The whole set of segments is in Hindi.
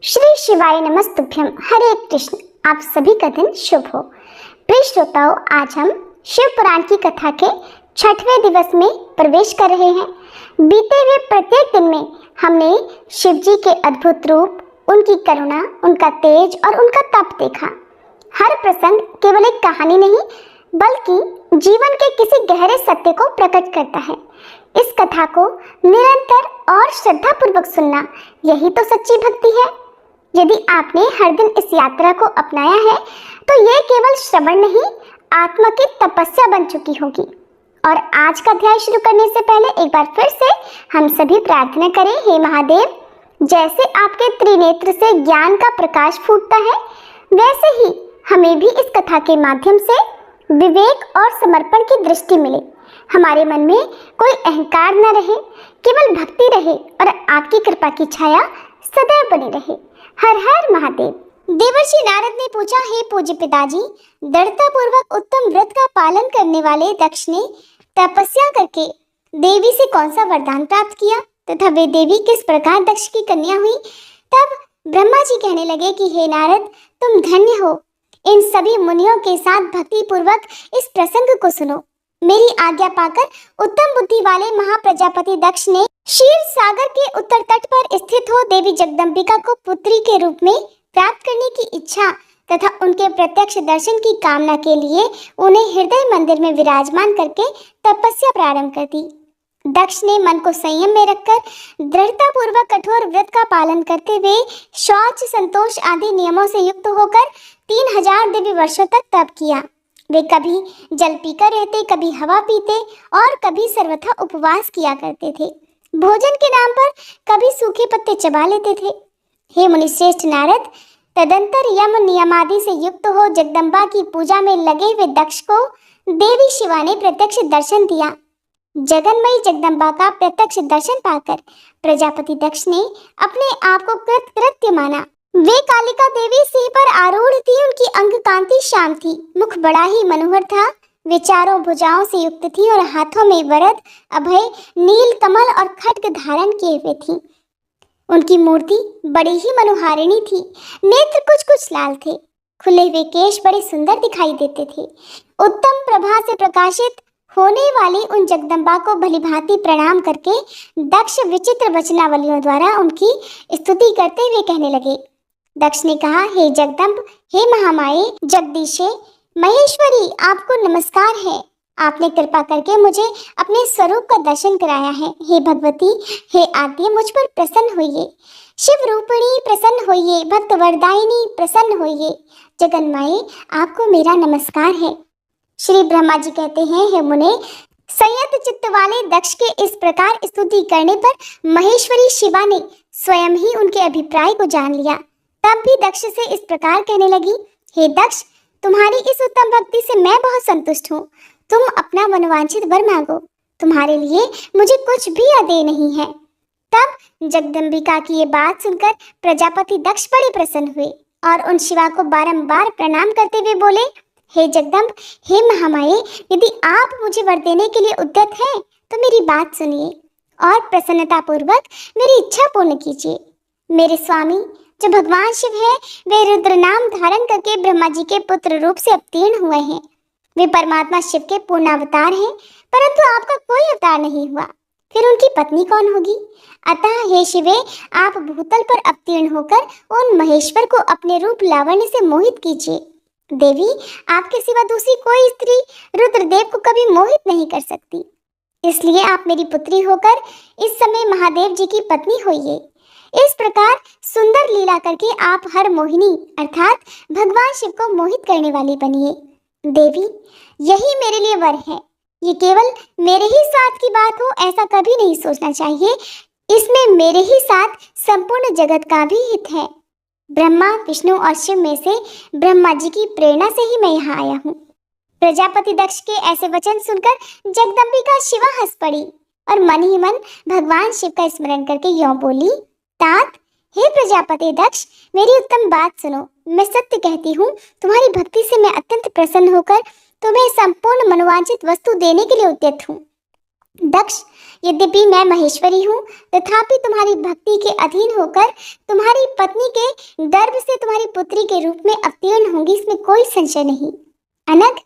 श्री शिवाय नमस्तुभ्यम। हरे कृष्ण। आप सभी का दिन शुभ हो। प्रिय श्रोताओं, आज हम शिव पुराण की कथा के 6वें दिवस में प्रवेश कर रहे हैं। बीते हुए प्रत्येक दिन में हमने शिव जी के अद्भुत रूप, उनकी करुणा, उनका तेज और उनका तप देखा। हर प्रसंग केवल एक कहानी नहीं बल्कि जीवन के किसी गहरे सत्य को प्रकट करता है। इस कथा को निरंतर और श्रद्धा पूर्वक सुनना, यही तो सच्ची भक्ति है। यदि आपने हर दिन इस यात्रा को अपनाया है तो ये केवल श्रवण नहीं, आत्मा की तपस्या बन चुकी होगी। और आज का अध्याय शुरू करने से पहले एक बार फिर से हम सभी प्रार्थना करें। हे महादेव, जैसे आपके त्रिनेत्र से ज्ञान का प्रकाश फूटता है, वैसे ही हमें भी इस कथा के माध्यम से विवेक और समर्पण की दृष्टि मिले। हमारे मन में कोई अहंकार न रहे, केवल भक्ति रहे और आपकी कृपा की छाया सदैव बनी रहे। हर हर महादेव। देवर्षि नारद ने पूछा, हे पूज्य पिताजी, दृढ़ता पूर्वक उत्तम व्रत का पालन करने वाले दक्ष ने तपस्या करके देवी से कौन सा वरदान प्राप्त किया तथा वे देवी किस प्रकार दक्ष की कन्या हुई? तब ब्रह्मा जी कहने लगे कि हे नारद, तुम धन्य हो। इन सभी मुनियों के साथ भक्ति पूर्वक इस प्रसंग को सुनो। मेरी आज्ञा पाकर उत्तम बुद्धि वाले महाप्रजापति दक्ष ने क्षीर सागर के उत्तर तट पर स्थित हो देवी जगदम्बिका को पुत्री के रूप में प्राप्त करने की इच्छा तथा उनके प्रत्यक्ष दर्शन की कामना के लिए उन्हें हृदय मंदिर में विराजमान करके तपस्या प्रारंभ कर दी। दक्ष ने मन को संयम में रखकर दृढ़ता पूर्वक कठोर व्रत का पालन करते हुए शौच, संतोष आदि नियमों से युक्त होकर 3000 दिव्य वर्षों तक तप किया। वे कभी जल पीकर रहते, कभी हवा पीते और कभी सर्वथा उपवास किया करते थे। भोजन के नाम पर कभी सूखे पत्ते चबा लेते थे। हे मुनिश्रेष्ठ नारद, तदंतर यम नियमादि से युक्त हो जगदम्बा की पूजा में लगे हुए दक्ष को देवी शिवा ने प्रत्यक्ष दर्शन दिया। जगन्मयी जगदम्बा का प्रत्यक्ष दर्शन पाकर प्रजापति दक्ष ने अपने आप को कृतकृत्य माना। वे कालिका देवी सिंह पर आरूढ़ थी। उनकी अंग कांति श्याम थी, मुख बड़ा ही मनोहर था। वे चारों भुजाओं से युक्त थी और हाथों में वरद, अभय, नील कमल और खड्ग धारण किए हुए थी। उनकी मूर्ति बड़ी ही मनोहारिणी थी। नेत्र कुछ कुछ लाल थे। खुले हुए केश बड़े सुंदर दिखाई देते थे। उत्तम प्रभा से प्रकाशित होने वाली उन जगदम्बा को भलीभांति प्रणाम करके दक्ष विचित्र वचनावलियों द्वारा उनकी स्तुति करते हुए कहने लगे। दक्ष ने कहा, हे जगदम्ब, हे महामाये, जगदीशे, महेश्वरी, आपको नमस्कार है। आपने कृपा करके मुझे अपने स्वरूप का दर्शन कराया है। हे भगवती, हे आद्य, मुझ पर प्रसन्न होइए। शिव रूपिणी प्रसन्न होइए। भक्त वरदायिनी प्रसन्न होइए। जगन्माये, आपको मेरा नमस्कार है। श्री ब्रह्मा जी कहते हैं, हे मुने, संयत चित्त वाले दक्ष के इस प्रकार स्तुति करने पर महेश्वरी शिवा ने स्वयं ही उनके अभिप्राय को जान लिया। तब भी दक्ष से इस प्रकार कहने लगी, हे दक्ष, तुम्हारी इस उत्तम भक्ति से मैं बहुत संतुष्ट हूँ। तुम अपना मनोवांछित वर मांगो, तुम्हारे लिए मुझे कुछ भी अदेय नहीं है। तब जगदम्बिका की ये बात सुनकर प्रजापति दक्ष बड़े प्रसन्न हुए और उन शिवा को बारंबार प्रणाम करते हुए बोले, हे जगदम्ब, हे महामाये, यदि आप मुझे वर देने के लिए उद्यत हैं तो मेरी बात सुनिए और प्रसन्नता पूर्वक मेरी इच्छा पूर्ण कीजिए। मेरे स्वामी जो भगवान शिव है, वे रुद्र नाम धारण करके ब्रह्मा जी के पुत्र रूप से अवतीर्ण हुए हैं। वे परमात्मा शिव के पूर्णावतार हैं, परंतु आपका कोई अवतार नहीं हुआ, फिर उनकी पत्नी कौन होगी? अतः हे शिवे, आप भूतल पर अवतीर्ण होकर उन महेश्वर को अपने रूप लावण्य से मोहित कीजिए। देवी, आपके सिवा दूसरी कोई स्त्री रुद्रदेव को कभी मोहित नहीं कर सकती, इसलिए आप मेरी पुत्री होकर इस समय महादेव जी की पत्नी होइए। इस प्रकार सुंदर लीला करके आप हर मोहिनी अर्थात भगवान शिव को मोहित करने वाली बनिए। देवी, यही मेरे लिए वर है। ये केवल मेरे ही साथ की बात हो ऐसा कभी नहीं सोचना चाहिए। इसमें मेरे ही साथ संपूर्ण जगत का भी हित है। ब्रह्मा, विष्णु और शिव में से ब्रह्मा जी की प्रेरणा से ही मैं यहाँ आया हूँ। प्रजापति दक्ष के ऐसे वचन सुनकर जगदम्बिका शिवा हंस पड़ी और मन ही मन भगवान शिव का स्मरण करके यों बोली, तात, हे प्रजापति दक्ष, मेरी उत्तम बात सुनो। मैं सत्य कहती हूँ, तुम्हारी भक्ति से मैं अत्यंत प्रसन्न होकर तुम्हें संपूर्ण मनोवांछित वस्तु देने के लिए उद्यत हूँ। दक्ष, यद्यपि मैं महेश्वरी हूँ, तथापि तुम्हारी भक्ति के अधीन होकर तुम्हारी पत्नी के गर्भ से तुम्हारी पुत्री के रूप में अवतीर्ण होंगी, इसमें कोई संशय नहीं। अनग,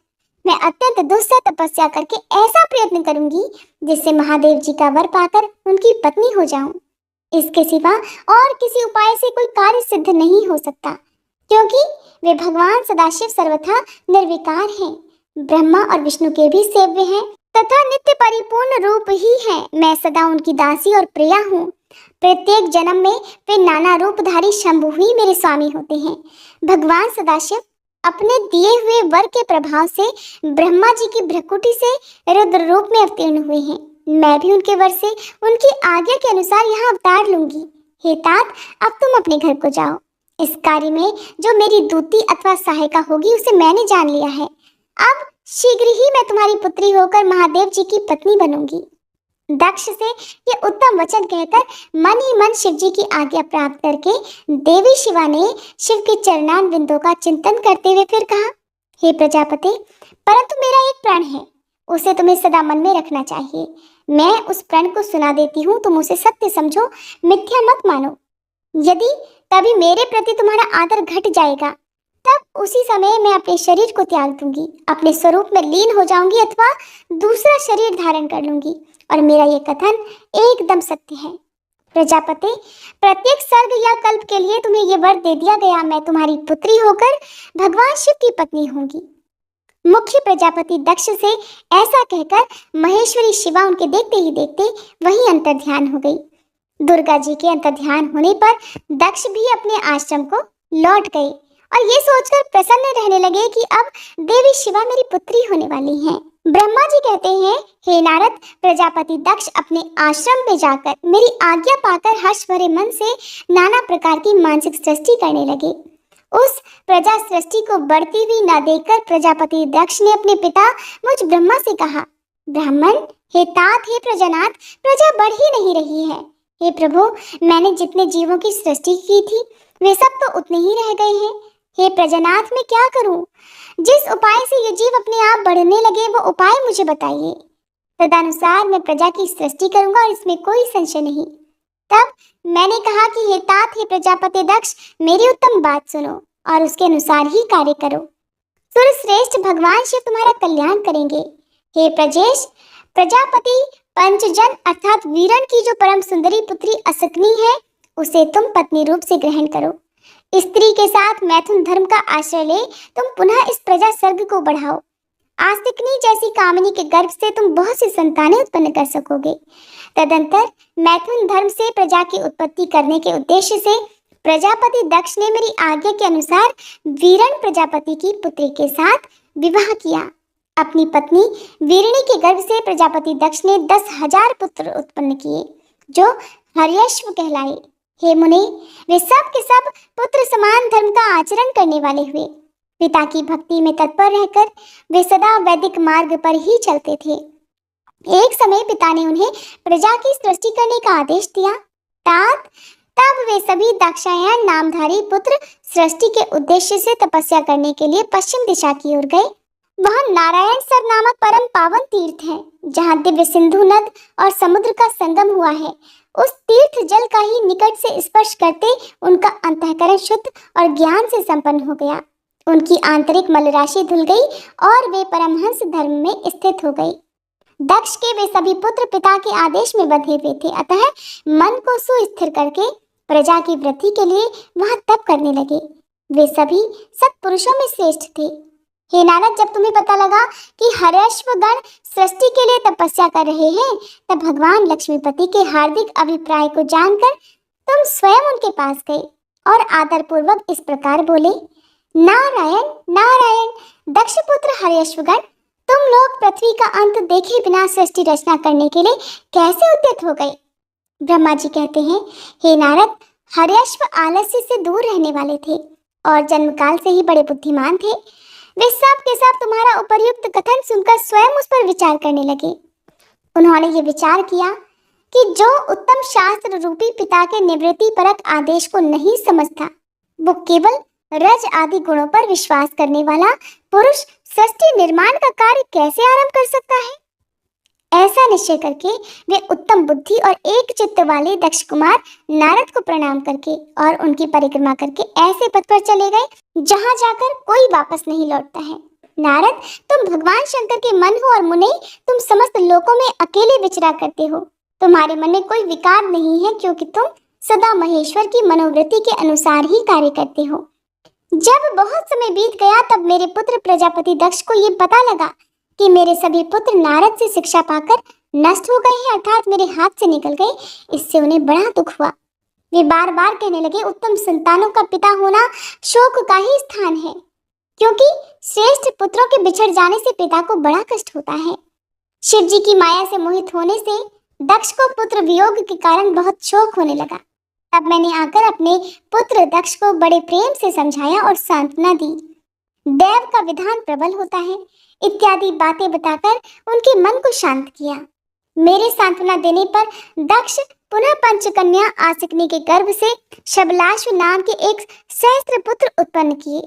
मैं अत्यंत दुस्सह तपस्या करके ऐसा प्रयत्न करूंगी जिससे महादेव जी का वर पाकर उनकी पत्नी हो जाऊं। इसके सिवा और किसी उपाय से कोई कार्य सिद्ध नहीं हो सकता, क्योंकि वे भगवान सदाशिव सर्वथा निर्विकार हैं, ब्रह्मा और विष्णु के भी सेव्य हैं तथा नित्य परिपूर्ण रूप ही हैं। मैं सदा उनकी दासी और प्रिया हूँ। प्रत्येक जन्म में वे नाना रूपधारी शंभु ही मेरे स्वामी होते हैं। भगवान सदाशिव अपने दिए हुए वर के प्रभाव से ब्रह्मा जी की भ्रकुटी से रुद्र रूप में अवतीर्ण हुए हैं। मैं भी उनके वर से उनकी आज्ञा के अनुसार यहाँ अवतार लूंगी। हे तात, अब तुम अपने घर को जाओ। इस कार्य में जो मेरी दूती अथवा सहायिका होगी उसे मैंने जान लिया है। अब शीघ्र ही मैं तुम्हारी पुत्री होकर महादेव जी की पत्नी बनूंगी। दक्ष से ये उत्तम वचन कहकर मन ही मन शिव जी की आज्ञा प्राप्त करके देवी शिवा ने शिव के चरणान बिंदों का चिंतन करते हुए फिर कहा, हे प्रजापति, परंतु मेरा एक प्रण है, उसे तुम्हें सदा मन में रखना चाहिए। मैं उस प्रण को सुना देती हूँ, तुम उसे सत्य समझो, मिथ्या मत मानो। यदि तभी मेरे प्रति तुम्हारा आदर घट जाएगा, तब उसी समय मैं अपने शरीर को त्याग दूंगी, अपने स्वरूप में लीन हो जाऊंगी अथवा दूसरा शरीर धारण कर लूंगी, और मेरा ये कथन एकदम सत्य है। प्रजापति, प्रत्येक सर्ग या कल्प के लिए तुम्हें ये वर दे दिया गया, मैं तुम्हारी पुत्री होकर भगवान शिव की पत्नी होंगी। मुख्य प्रजापति दक्ष से ऐसा कहकर महेश्वरी शिवा उनके देखते ही देखते वही अंतर्ध्यान हो गई। दुर्गा जी के अंतर्ध्यान होने पर दक्ष भी अपने आश्रम को लौट गए और ये सोचकर प्रसन्न रहने लगे कि अब देवी शिवा मेरी पुत्री होने वाली हैं। ब्रह्मा जी कहते हैं, हे नारद, प्रजापति दक्ष अपने आश्रम में जाकर मेरी आज्ञा पाकर हर्ष भरे मन से नाना प्रकार की मानसिक सृष्टि करने लगे। उस प्रजा सृष्टि को बढ़ती हुई न देखकर प्रजापति दक्ष ने अपने पिता मुझ ब्रह्मा से कहा, ब्राह्मण, हे तात, हे प्रजानाथ, प्रजा बढ़ ही नहीं रही है। हे प्रभु, मैंने जितने जीवों की सृष्टि की थी वे सब तो उतने ही रह गए हैं। हे प्रजानाथ, मैं क्या करूं? जिस उपाय से ये जीव अपने आप बढ़ने लगे वो उपाय मुझे बताइए, तदनुसार मैं प्रजा की सृष्टि करूंगा और इसमें कोई संशय नहीं। तब मैंने कहा कि हे तात, हे प्रजापति दक्ष, मेरी उत्तम बात सुनो और उसके अनुसार ही कार्य करो। सुरश्रेष्ठ भगवान शिव तुम्हारा कल्याण करेंगे। हे प्रजेश, प्रजापति पंचजन अर्थात वीरण की जो परम सुंदरी पुत्री असकनी है उसे तुम पत्नी रूप से ग्रहण करो। स्त्री के साथ मैथुन धर्म का आश्रय ले तुम पुनः इस प्रजा सर्ग को बढ़ाओ। आस्तिकनी जैसी कामिनी के गर्भ से तुम बहुत सी संतानें उत्पन्न कर सकोगे। तदंतर मैथुन धर्म से प्रजा की उत्पत्ति करने के उद्देश्य से प्रजापति दक्ष ने मेरी आज्ञा के अनुसार वीरण प्रजापति की पुत्री के साथ विवाह किया। अपनी पत्नी वीरणी के गर्भ से प्रजापति दक्ष ने 10,000 पुत्र उत्पन्न किए जो हर्यश्व कहलाए। हे मुने, वे सब के सब पुत्र समान धर्म का आचरण करने वाले हुए। पिता की भक्ति में तत्पर रहकर वे सदा वैदिक मार्ग पर ही चलते थे। एक समय पिता ने उन्हें प्रजा की सृष्टि करने का आदेश दिया। तब वे सभी दाक्षायण नामधारी पुत्र सृष्टि के उद्देश्य से तपस्या करने के लिए पश्चिम दिशा की ओर गए। वह नारायण सर नामक परम पावन तीर्थ है, जहाँ दिव्य सिंधु नद और समुद्र का संगम हुआ है। उस तीर्थ जल का ही निकट से स्पर्श करते उनका अंतःकरण शुद्ध और ज्ञान से संपन्न हो गया। उनकी आंतरिक मल राशि धुल गई और वे परमहंस धर्म में स्थित हो गई। दक्ष के वे सभी पुत्र पिता के आदेश में बंधे हुए थे, अतः मन को सुस्थिर करके प्रजा की वृद्धि के लिए वह तप करने लगे। वे सभी सत्पुरुषों में श्रेष्ठ थे। हे नारद, जब तुम्हें पता लगा कि हर्यश्व गण सृष्टि के लिए तपस्या कर रहे हैं, तब भगवान लक्ष्मीपति के हार्दिक अभिप्राय को जानकर तुम स्वयं उनके पास गए और आदर पूर्वक इस प्रकार बोले, नारायण नारायण, दक्षपुत्र हर्यश्वगण, तुम लोग पृथ्वी का अंत देखे बिना सृष्टि रचना करने के लिए कैसे उद्यत हो गए? ब्रह्मा जी कहते हैं, हे नारद, हर्यश्व आलस्य से दूर रहने वाले थे और जन्मकाल से ही बड़े बुद्धिमान थे। वे सब के सब तुम्हारा उपर्युक्त कथन सुनकर स्वयं उस पर विचार करने लगे। उन्होंने ये विचार किया कि जो उत्तम शास्त्र रूपी पिता के निवृत्ति परक आदेश को नहीं समझता, वो केवल रज आदि गुणों पर विश्वास करने वाला पुरुष सृष्टि निर्माण का कार्य कैसे आरंभ कर सकता है? ऐसा निश्चय करके वे उत्तम बुद्धि और एक चित्त वाले दक्ष कुमार नारद को प्रणाम करके और उनकी परिक्रमा करके ऐसे पथ पर चले गए जहां जाकर कोई वापस नहीं लौटता है। नारद, तुम भगवान शंकर के मन हो और मुने, तुम समस्त लोकों में अकेले विचरा करते हो। तुम्हारे मन में कोई विकार नहीं है क्योंकि तुम सदा महेश्वर की मनोवृत्ति के अनुसार ही कार्य करते हो। जब बहुत समय बीत गया तब मेरे पुत्र प्रजापति दक्ष को ये पता लगा कि मेरे सभी पुत्र नारद से शिक्षा पाकर नष्ट हो गए हैं, अर्थात मेरे हाथ से निकल गए। इससे उन्हें बड़ा दुख हुआ। वे बार बार कहने लगे, उत्तम संतानों का पिता होना शोक का ही स्थान है, क्योंकि श्रेष्ठ पुत्रों के बिछड़ जाने से पिता को बड़ा कष्ट होता है। शिव जी की माया से मोहित होने से दक्ष को पुत्र वियोग के कारण बहुत शोक होने लगा। तब मैंने आकर अपने पुत्र दक्ष को बड़े प्रेम से समझाया और सांत्वना दी। देव का विधान प्रबल होता है इत्यादि बातें बताकर उनके मन को शांत किया। मेरे सांत्वना देने पर दक्ष पुनः पंचकन्या आसकनी के गर्भ से शबलाश्व नाम के एक सहस्त्र पुत्र उत्पन्न किए।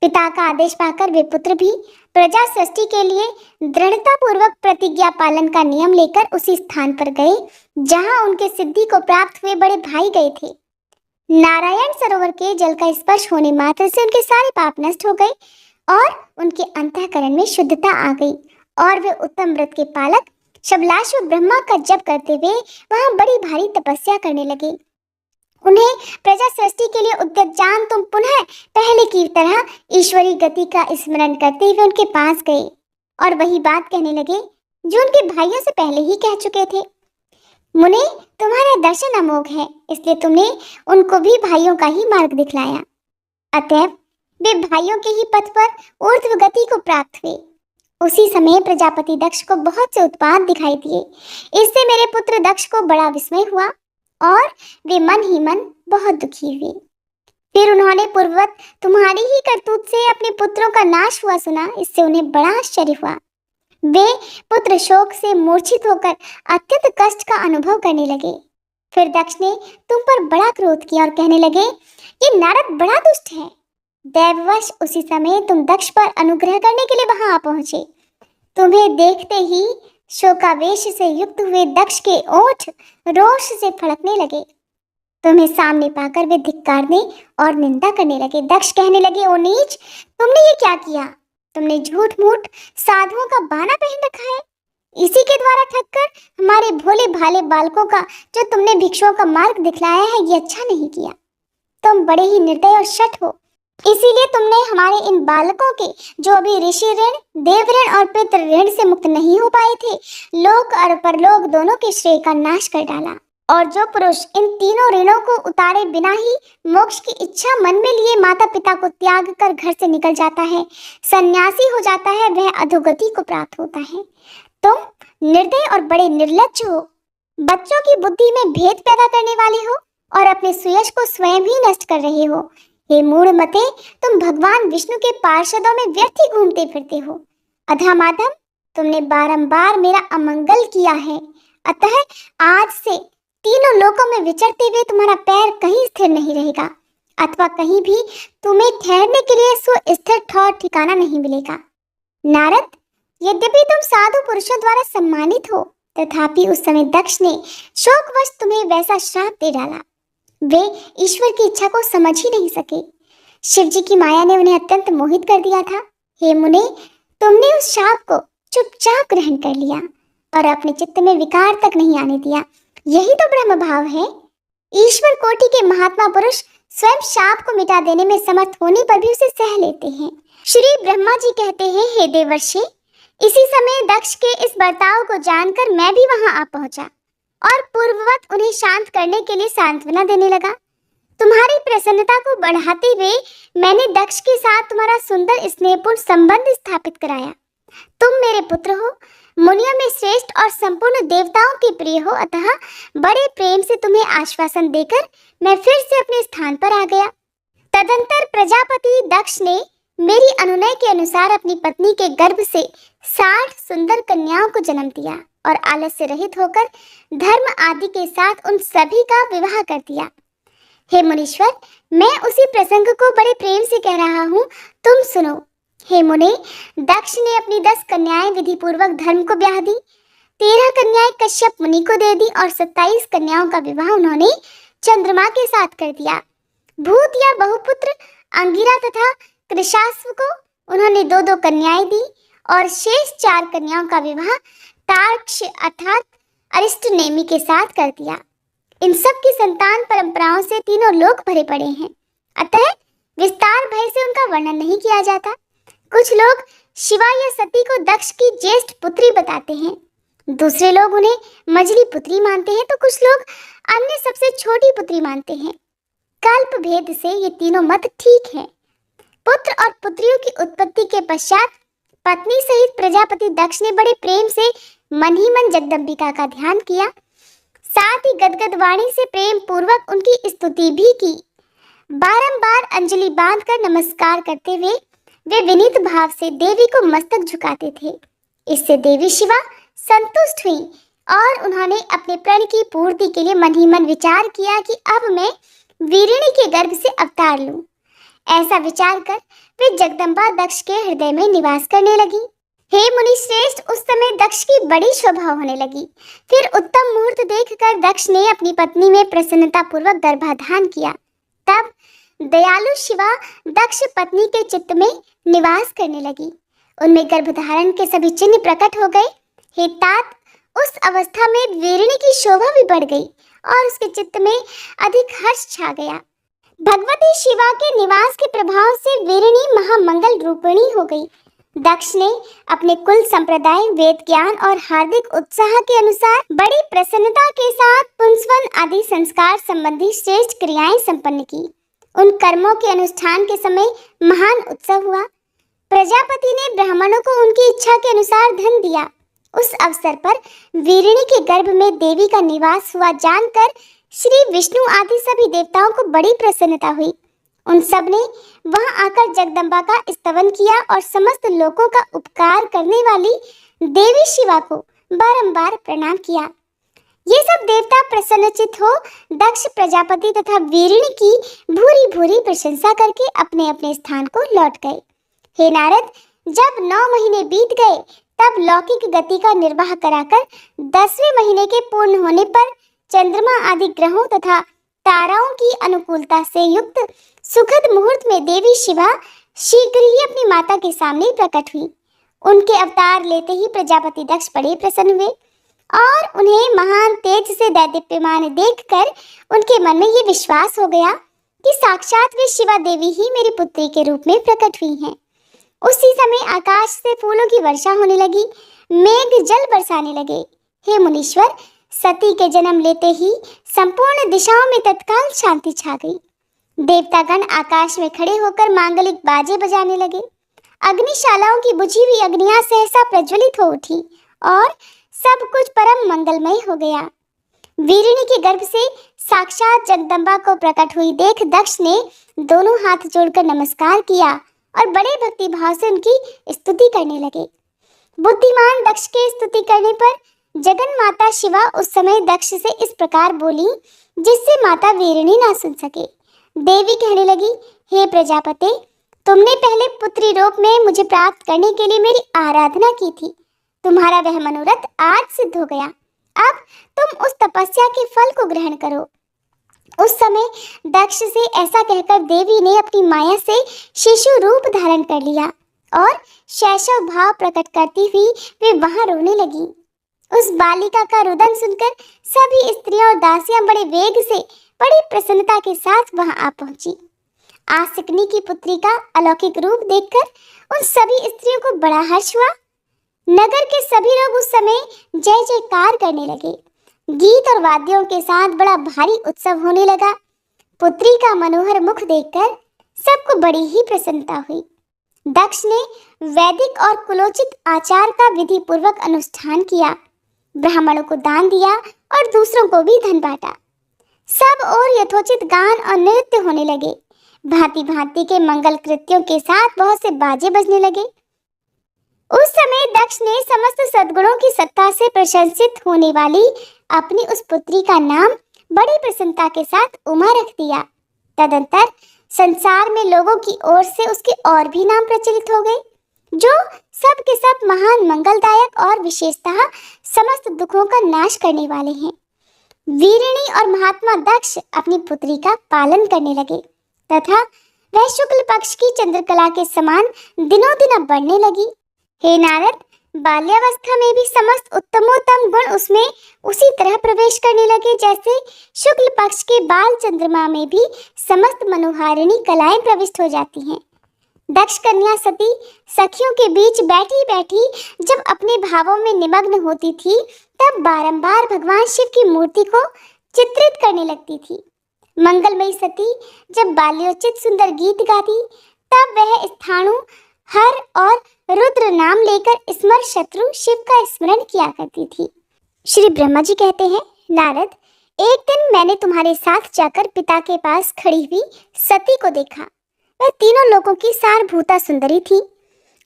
पिता का आदेश पाकर वे पुत्र भी प्रजा सृष्टि के लिए दृढ़ता पूर्वक प्रतिज्ञा पालन का नियम लेकर उसी स्थान पर गए जहां उनके सिद्धि को प्राप्त हुए बड़े भाई गए थे। नारायण सरोवर के जल का स्पर्श होने मात्र से उनके सारे पाप नष्ट हो गए और उनके अंतःकरण में शुद्धता आ गई और वे उत्तम व्रत के पालक शबलाश्व ब्रह्मा का जप करते हुए वहां बड़ी भारी तपस्या करने लगे। उन्हें प्रजा सृष्टि के लिए उद्यत जान तुम पुनः पहले की तरह ईश्वरी गति का स्मरण करते हुए उनके पास गए और वही बात कहने लगे जो उनके भाइयों से पहले ही कह चुके थे। मुने, तुम्हारा दर्शन अमोघ है, इसलिए तुमने उनको भी भाइयों का ही मार्ग दिखलाया। अतएव वे भाइयों के ही पथ पर ऊर्ध्व गति को प्राप्त हुए। उसी समय प्रजापति दक्ष को बहुत से उत्पात दिखाई दिए। इससे मेरे पुत्र दक्ष को बड़ा विस्मय हुआ और वे मन ही मन बहुत दुखी हुए। फिर उन्होंने पूर्ववत तुम्हारी ही करतूत से अपने पुत्रों का नाश हुआ सुना। इससे उन्हें बड़ा आश्चर्य हुआ। वे पुत्र शोक से मूर्छित होकर अत्यंत कष्ट का अनुभव करने लगे। फिर दक्ष ने तुम पर बड़ा क्रोध किया और कहने लगे, ये नारद बड़ा दुष्ट है। दैववश उसी समय तुम दक्ष पर अनुग्रह करने के लिए वहां आ पहुंचे। तुम्हें देखते ही शोकावेश से युक्त हुए दक्ष के ओठ रोष से फड़कने लगे। तुम्हें सामने पाकर वे धिक्कारने और निंदा करने लगे। दक्ष कहने लगे, ओ नीच, तुमने ये क्या किया? तुमने झूठ मूठ साधुओं का बाना पहन रखा है। इसी के द्वारा ठगकर हमारे भोले भाले बालकों का जो तुमने भिक्षुओं का मार्ग दिखलाया है, ये अच्छा नहीं किया। तुम बड़े ही निर्दय और शठ हो। इसीलिए तुमने हमारे इन बालकों के जो अभी ऋषि ऋण, देव ऋण और पितृ ऋण से मुक्त नहीं हो पाए थे, लोक और परलोक दोनों के श्रेय का नाश कर डाला। और जो पुरुष इन तीनों ऋणों को उतारे बिना ही मोक्ष की इच्छा मन में लिए माता पिता को त्याग कर घर से निकल जाता है, सन्यासी हो जाता है, वह अधोगति को प्राप्त होता है। तुम निर्दय और बड़े निर्लज्ज हो। बच्चों की बुद्धि में भेद पैदा करने वाले हो और अपने सुयश को स्वयं ही नष्ट कर रहे हो। हे मूढ़ मते, तुम भगवान विष्णु के पार्षदों में व्यर्थ ही घूमते फिरते हो। अधमाधम, तुमने बारंबार मेरा अमंगल किया है। अतः आज से तीनों लोकों में विचरते हुए तुम्हारा पैर कहीं स्थिर नहीं रहेगा अथवा कहीं भी तुम्हें ठहरने के लिए सुस्थिर ठौर ठिकाना नहीं मिलेगा। नारद, यद्यपि तुम साधु पुरुषों द्वारा सम्मानित हो, तथापि उस समय दक्ष ने शोकवश तुम्हें वैसा श्राप दे डाला। वे ईश्वर की इच्छा को समझ ही नहीं सके। शिव जी की माया ने उन्हें अत्यंत मोहित कर दिया था। हे मुने, तुमने उस शाप को चुपचाप ग्रहण कर लिया और अपने चित्त में विकार तक नहीं आने दिया। यही तो ब्रह्म भाव है। ईश्वर कोटि के महात्मा पुरुष स्वयं शाप को मिटा देने में समर्थ होने पर भी उसे सह लेते हैं। श्री ब्रह्मा जी कहते हैं, हे देवर्षि, इसी समय दक्ष के इस बर्ताव को जानकर मैं भी वहां आ पहुंचा और पूर्ववत उन्हें शांत करने के लिए सांत्वना देने लगा। तुम्हारी प्रसन्नता को बढ़ाते हुए मैंने दक्ष के साथ तुम्हारा सुंदर स्नेहपूर्ण संबंध स्थापित कराया। तुम मेरे पुत्र हो, मुनियों में श्रेष्ठ और संपूर्ण देवताओं के प्रिय हो, अतः बड़े प्रेम से तुम्हें आश्वासन देकर मैं फिर से अपने स्थान पर आ गया। तदंतर प्रजापति दक्ष ने मेरी अनुनय के अनुसार अपनी पत्नी के गर्भ से 60 सुंदर कन्याओं को जन्म दिया और आलस्य रहित होकर धर्म आदि के साथ उन सभी का विवाह कर दिया। हे मुनीश्वर, मैं उसी प्रसंग को बड़े प्रेम से कह रहा हूँ, तुम सुनो। हे मुने, दक्ष ने अपनी 10 कन्याएं विधि पूर्वक धर्म को ब्याह दी। 13 कन्याएं कश्यप मुनि को दे दी और 27 कन्याओं का विवाह उन्होंने चंद्रमा के साथ कर दिया। भूत या बहुपुत्र अंगिरा तथा कृशास्व को उन्होंने 2-2 कन्याएं दी और शेष 4 कन्याओं का विवाह तार्क्ष अर्थात अरिस्टनेमी के साथ कर दिया। इन सब की संतान परंपराओं से तीनों लोक भरे पड़े हैं, अतः विस्तार भय से उनका वर्णन नहीं किया जाता। कुछ लोग शिवा या सती को दक्ष की ज्येष्ठ पुत्री बताते हैं, दूसरे लोग उन्हें मझली पुत्री मानते हैं, तो कुछ लोग अन्य सबसे छोटी पुत्री मानते हैं। कल्प भेद से ये तीनों मत ठीक है। पुत्र और पुत्रियों की उत्पत्ति के पश्चात पत्नी सहित प्रजापति दक्ष ने बड़े प्रेम से मन ही मन जगदम्बिका का ध्यान किया, साथ ही गदगद वाणी से प्रेम पूर्वक उनकी स्तुति भी की। बारंबार अंजलि बांधकर नमस्कार करते हुए वे विनीत भाव से देवी को मस्तक झुकाते थे। इससे देवी शिवा संतुष्ट हुई और उन्होंने अपने प्रण की पूर्ति के लिए मन ही मन विचार किया कि अब मैं वीरिणी के गर्भ से अवतार लूं। ऐसा विचार कर वे जगदम्बा दक्ष के हृदय में निवास करने लगी। हे मुनि श्रेष्ठ, उस समय दक्ष की बड़ी शोभा होने लगी। फिर उत्तम मुहूर्त देखकर दक्ष ने अपनी पत्नी में प्रसन्नता पूर्वक गर्भाधान किया। तब दयालु शिवा दक्ष पत्नी के चित्त में निवास करने लगी। उनमें गर्भधारण के सभी चिन्ह प्रकट हो गए। हे तात, उस अवस्था में वीरिणी की शोभा भी बढ़ गई और उसके चित्त में अधिक हर्ष छा गया। भगवती शिवा के निवास के प्रभाव से वीरिणी महामंगल रूपिणी हो गई। दक्ष ने अपने कुल संप्रदाय, वेद ज्ञान और हार्दिक उत्साह के अनुसार बड़ी प्रसन्नता के साथ पुंसवन आदि संस्कार संबंधी श्रेष्ठ क्रियाएं संपन्न की। उन कर्मों के अनुष्ठान के समय महान उत्सव हुआ। प्रजापति ने ब्राह्मणों को उनकी इच्छा के अनुसार धन दिया। उस अवसर पर वीरिणी के गर्भ में देवी का निवास हुआ जानकर श्री विष्णु आदि सभी देवताओं को बड़ी प्रसन्नता हुई। उन सब ने वहां आकर जगदम्बा का स्तवन किया और समस्त लोगों का उपकार करने वाली देवी शिवा को बारंबार प्रणाम किया। ये सब देवता प्रसन्नचित हो दक्ष प्रजापति तथा वीरिणी की भूरी भूरी प्रशंसा करके अपने अपने स्थान को लौट गए। हे नारद, जब 9 महीने बीत गए तब लौकिक गति का निर्वाह कराकर 10वें महीने के पूर्ण होने पर चंद्रमा आदि ग्रहों तथा ताराओं की अनुकूलता से युक्त सुखद मुहूर्त में देवी शिवा शीघ्र ही अपनी माता के सामने प्रकट हुई। उनके अवतार लेते ही प्रजापति दक्ष बड़े प्रसन्न हुए और उन्हें महान तेज से दैदीप्यमान देखकर उनके मन में ये विश्वास हो गया कि साक्षात वे शिवा देवी ही मेरी पुत्री के रूप में प्रकट हुई हैं। उसी समय आकाश से फूलों की वर्षा होने लगी, मेघ जल बरसाने लगे। हे मुनीश्वर, सती के जन्म लेते ही संपूर्ण दिशाओं में तत्काल शांति छा गई। देवतागण आकाश में खड़े होकर मांगलिक बाजे बजाने लगे। अग्निशालाओं की बुझी हुई अग्नियां सहसा प्रज्वलित हो उठी और सब कुछ परम मंगलमय हो गया। वीरिणी के गर्भ से साक्षात जगदम्बा को प्रकट हुई देख दक्ष ने दोनों हाथ जोड़कर नमस्कार किया और बड़े भक्ति भाव से उनकी स्तुति करने लगे। बुद्धिमान दक्ष के स्तुति करने पर जगन माता शिवा उस समय दक्ष से इस प्रकार बोली जिससे माता वीरिणी ना सुन सके। देवी कहने लगी, हे प्रजापते, तुमने पहले पुत्री रूप में मुझे प्राप्त करने के लिए मेरी आराधना की थी। तुम्हारा वह मनोरथ आज सिद्ध हो गया। अब तुम उस तपस्या के फल को ग्रहण करो। उस समय दक्ष से ऐसा कहकर देवी ने अपनी माया से शिशु रूप धारण कर लिया और शैशव भाव प्रकट करती हुई वे वहां रोने लगी। उस बालिका का रुदन सुनकर सभी स्त्रियां और दासियां बड़े वेग से बड़ी प्रसन्नता के साथ वहां आ पहुंची। आसिकनी की पुत्री का अलौकिक रूप देखकर उन सभी स्त्रियों को बड़ा हर्ष हुआ। नगर के सभी लोग उस समय जय जयकार करने लगे। गीत और वाद्यों के साथ बड़ा भारी उत्सव होने लगा। पुत्री का मनोहर मुख देखकर सबको बड़ी ही प्रसन्नता हुई। दक्ष ने वैदिक और कुलोचित आचार का विधि पूर्वक अनुष्ठान किया, ब्राह्मणों को दान दिया और दूसरों को भी धन बांटा। सब और यथोचित गान और नृत्य होने लगे। भांति भांति के मंगल कृत्यों के साथ बहुत से बाजे बजने लगे। उस समय दक्ष ने समस्त सद्गुणों की सत्ता से प्रशंसित होने वाली अपनी उस पुत्री का नाम बड़ी प्रसन्नता के साथ उमा रख दिया। तदंतर संसार में लोगों की ओर से उसके और भी नाम प्रचलित हो गए। जो सब के सब महान, मंगलदायक और विशेषतः समस्त दुखों का नाश करने वाले हैं। वीरिणी और महात्मा दक्ष अपनी पुत्री का पालन करने लगे तथा वह शुक्ल पक्ष की चंद्रकला के समान दिनों दिन अब बढ़ने लगी। हे नारद, बाल्यावस्था में भी समस्त उत्तमोत्तम गुण उसमें उसी तरह प्रवेश करने लगे जैसे शुक्ल पक्ष के बाल चंद्रमा में भी समस्त मनोहारिणी कलाएं प्रविष्ट हो जाती हैं। दक्ष कन्या सती सखियों के बीच बैठी बैठी जब अपने भावों में निमग्न होती थी तब बारंबार भगवान शिव की मूर्ति को चित्रित करने लगती थी। मंगलमयी सती जब बाल्योचित सुंदर गीत गाती तब वह स्थाणु, हर और रुद्र नाम लेकर स्मर शत्रु शिव का स्मरण किया करती थी। श्री ब्रह्मा जी कहते हैं, नारद, एक दिन मैंने तुम्हारे साथ जाकर पिता के पास खड़ी हुई सती को देखा। वह तीनों लोगों की सारभूता सुंदरी थी।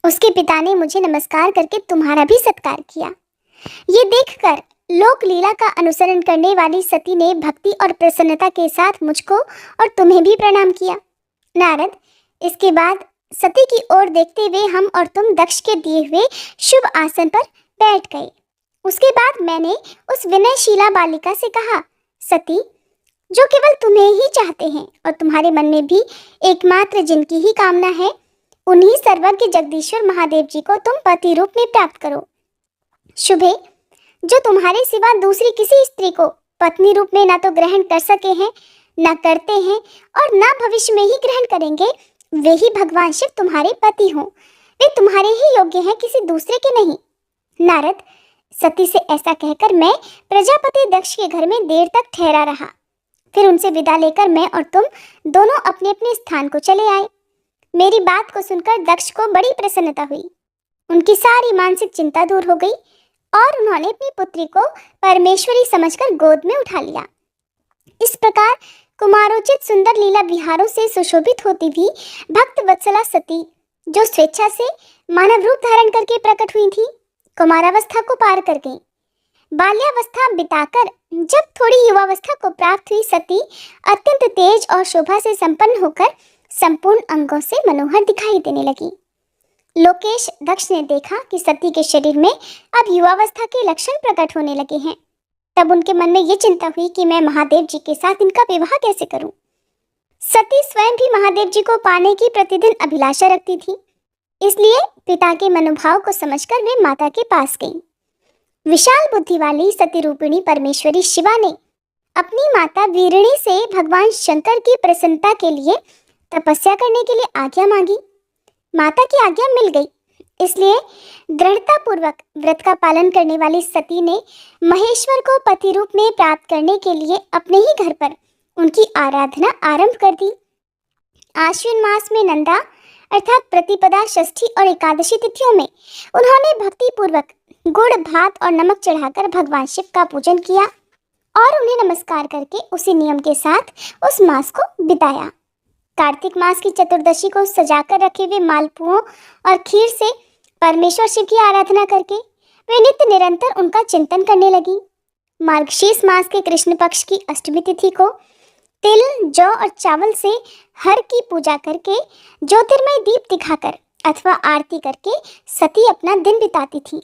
उसके पिता ने मुझे नमस्कार करके तुम्हारा भी सत्कार किया। ये देखकर लोक लीला का अनुसरण करने वाली सती ने भक्ति और प्रसन्नता के साथ मुझको और तुम्हें भी प्रणाम किया। नारद, इसके बाद सती की ओर देखते हुए हम और तुम दक्ष के दिए हुए शुभ आसन पर बैठ गए। उसके बाद मैंने उस विनयशीला बालिका से कहा, सती, जो केवल तुम्हें ही चाहते हैं और तुम्हारे मन में भी एकमात्र जिनकी ही कामना है, उन्हीं सर्वज्ञ जगदीश्वर महादेव जी को तुम पति रूप में प्राप्त करो। शुभे, जो तुम्हारे सिवा दूसरी किसी स्त्री को पत्नी रूप में ना तो ग्रहण कर सके हैं, न करते हैं और न भविष्य में ही ग्रहण करेंगे, वे ही भगवान शिव तुम्हारे पति हों। वे तुम्हारे ही योग्य हैं, किसी दूसरे के नहीं। नारद, सती से ऐसा कहकर मैं प्रजापति दक्ष के घर में देर तक ठहरा रहा। फिर उनसे विदा लेकर मैं और तुम दोनों अपने अपने स्थान को चले आए। मेरी बात को सुनकर दक्ष को बड़ी प्रसन्नता हुई। उनकी सारी मानसिक चिंता दूर हो गई और उन्होंने अपनी पुत्री को परमेश्वरी समझकर गोद में उठा लिया। इस प्रकार कुमारोचित सुंदर लीला विहारों से सुशोभित होती भी भक्त वत्सला सती, जो स्वेच्छा से मानव रूप धारण करके प्रकट हुई थी, कुमारावस्था को पार कर गई। बाल्यावस्था बिताकर जब थोड़ी युवावस्था को प्राप्त हुई सती अत्यंत तेज और शोभा से संपन्न होकर संपूर्ण अंगों से मनोहर दिखाई देने लगी। लोकेश दक्ष ने देखा कि सती के शरीर में अब युवावस्था के लक्षण प्रकट होने लगे हैं। तब उनके मन में ये चिंता हुई कि मैं महादेव जी के साथ इनका विवाह कैसे करूं। सती स्वयं भी महादेव जी को पाने की प्रतिदिन अभिलाषा रखती थी, इसलिए पिता के मनोभाव को समझकर वे माता के पास गईं। विशाल बुद्धि वाली सती रूपिणी परमेश्वरी शिवा ने अपनी माता वीरिणी से भगवान शंकर की प्रसन्नता के लिए तपस्या करने के लिए आज्ञा मांगी। माता की आज्ञा मिल गई, इसलिए दृढ़ता पूर्वक व्रत का पालन करने वाली सती ने महेश्वर को पति रूप में प्राप्त करने के लिए अपने ही घर पर उनकी आराधना आरंभ कर दी। आश्विन मास में नंदा अर्थात प्रतिपदा, षष्ठी और एकादशी तिथियों में उन्होंने भक्ति पूर्वक गुड़, भात और नमक चढ़ाकर भगवान शिव का पूजन किया और उन्हें नमस्कार करके उसी नियम के साथ उस मास को बिताया। कार्तिक मास की चतुर्दशी को सजाकर रखे हुए मालपुओं और खीर से परमेश्वर शिव की आराधना करके वे नित्य निरंतर उनका चिंतन करने लगी। मार्गशीर्ष मास के कृष्ण पक्ष की अष्टमी तिथि को तिल, जौ और चावल से हर की पूजा करके ज्योतिर्मय दीप दिखाकर अथवा आरती करके सती अपना दिन बिताती थी।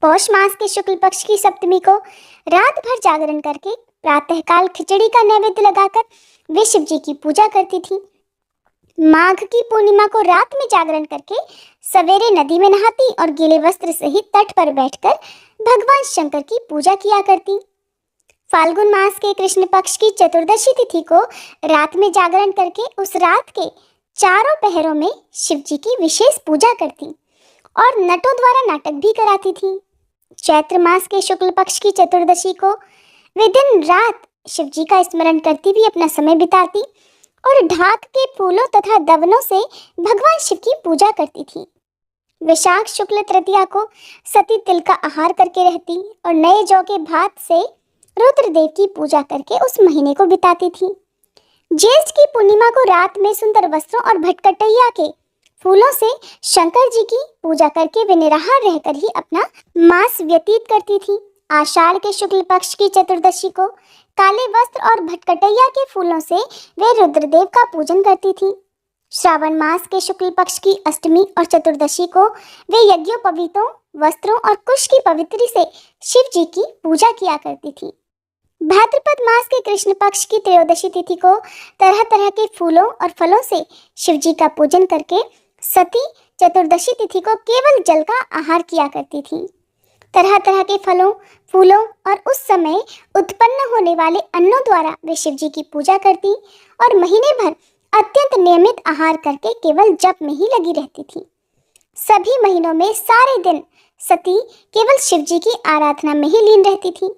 पौष मास के शुक्ल पक्ष की सप्तमी को रात भर जागरण करके प्रातःकाल खिचड़ी का नैवेद्य लगाकर वे शिव जी की पूजा करती थी। माघ की पूर्णिमा को रात में जागरण करके सवेरे नदी में नहाती और गीले वस्त्र सहित तट पर बैठकर भगवान शंकर की पूजा किया करती। फाल्गुन मास के कृष्ण पक्ष की चतुर्दशी तिथि को रात में जागरण करके उस रात के चारों पहरों में शिव जी की विशेष पूजा करती और नटों द्वारा नाटक भी कराती थी। चैत्र मास के शुक्ल पक्ष की चतुर्दशी को वे दिन रात शिव जी का स्मरण करती भी अपना समय बिताती और ढाक के फूलों तथा दवनों से भगवान शिव की पूजा करती थी। वैशाख शुक्ल तृतीया को सती तिल का आहार करके रहती और नए जौ के भात से रुद्रदेव की पूजा करके उस महीने को बिताती थी। ज्येष्ठ की पूर्णिमा को रात में सुंदर वस्त्रों और भटकटैया के फूलों से शंकर जी की पूजा करके वे निराहार रहकर ही अपना मास व्यतीत करती थी। आषाढ़ के शुक्ल पक्ष की चतुर्दशी को काले वस्त्र और भटकटैया के फूलों से वे रुद्रदेव का पूजन करती थी। श्रावण मास के शुक्ल पक्ष की अष्टमी और चतुर्दशी को वे यज्ञोपवीतों, वस्त्रों और कुश की पवित्री से शिव जी की पूजा किया करती थी। भाद्रपद मास के कृष्ण पक्ष की त्रयोदशी तिथि को तरह तरह के फूलों और फलों से शिव जी का पूजन करके सती चतुर्दशी तिथि को केवल जल का आहार किया करती थी। तरह तरह के फलों, फूलों और उस समय उत्पन्न होने वाले अन्नों द्वारा वे शिव जी की पूजा करती और महीने भर अत्यंत नियमित आहार करके केवल जप में ही लगी रहती थी। सभी महीनों में सारे दिन सती केवल शिव जी की आराधना में ही लीन रहती थी।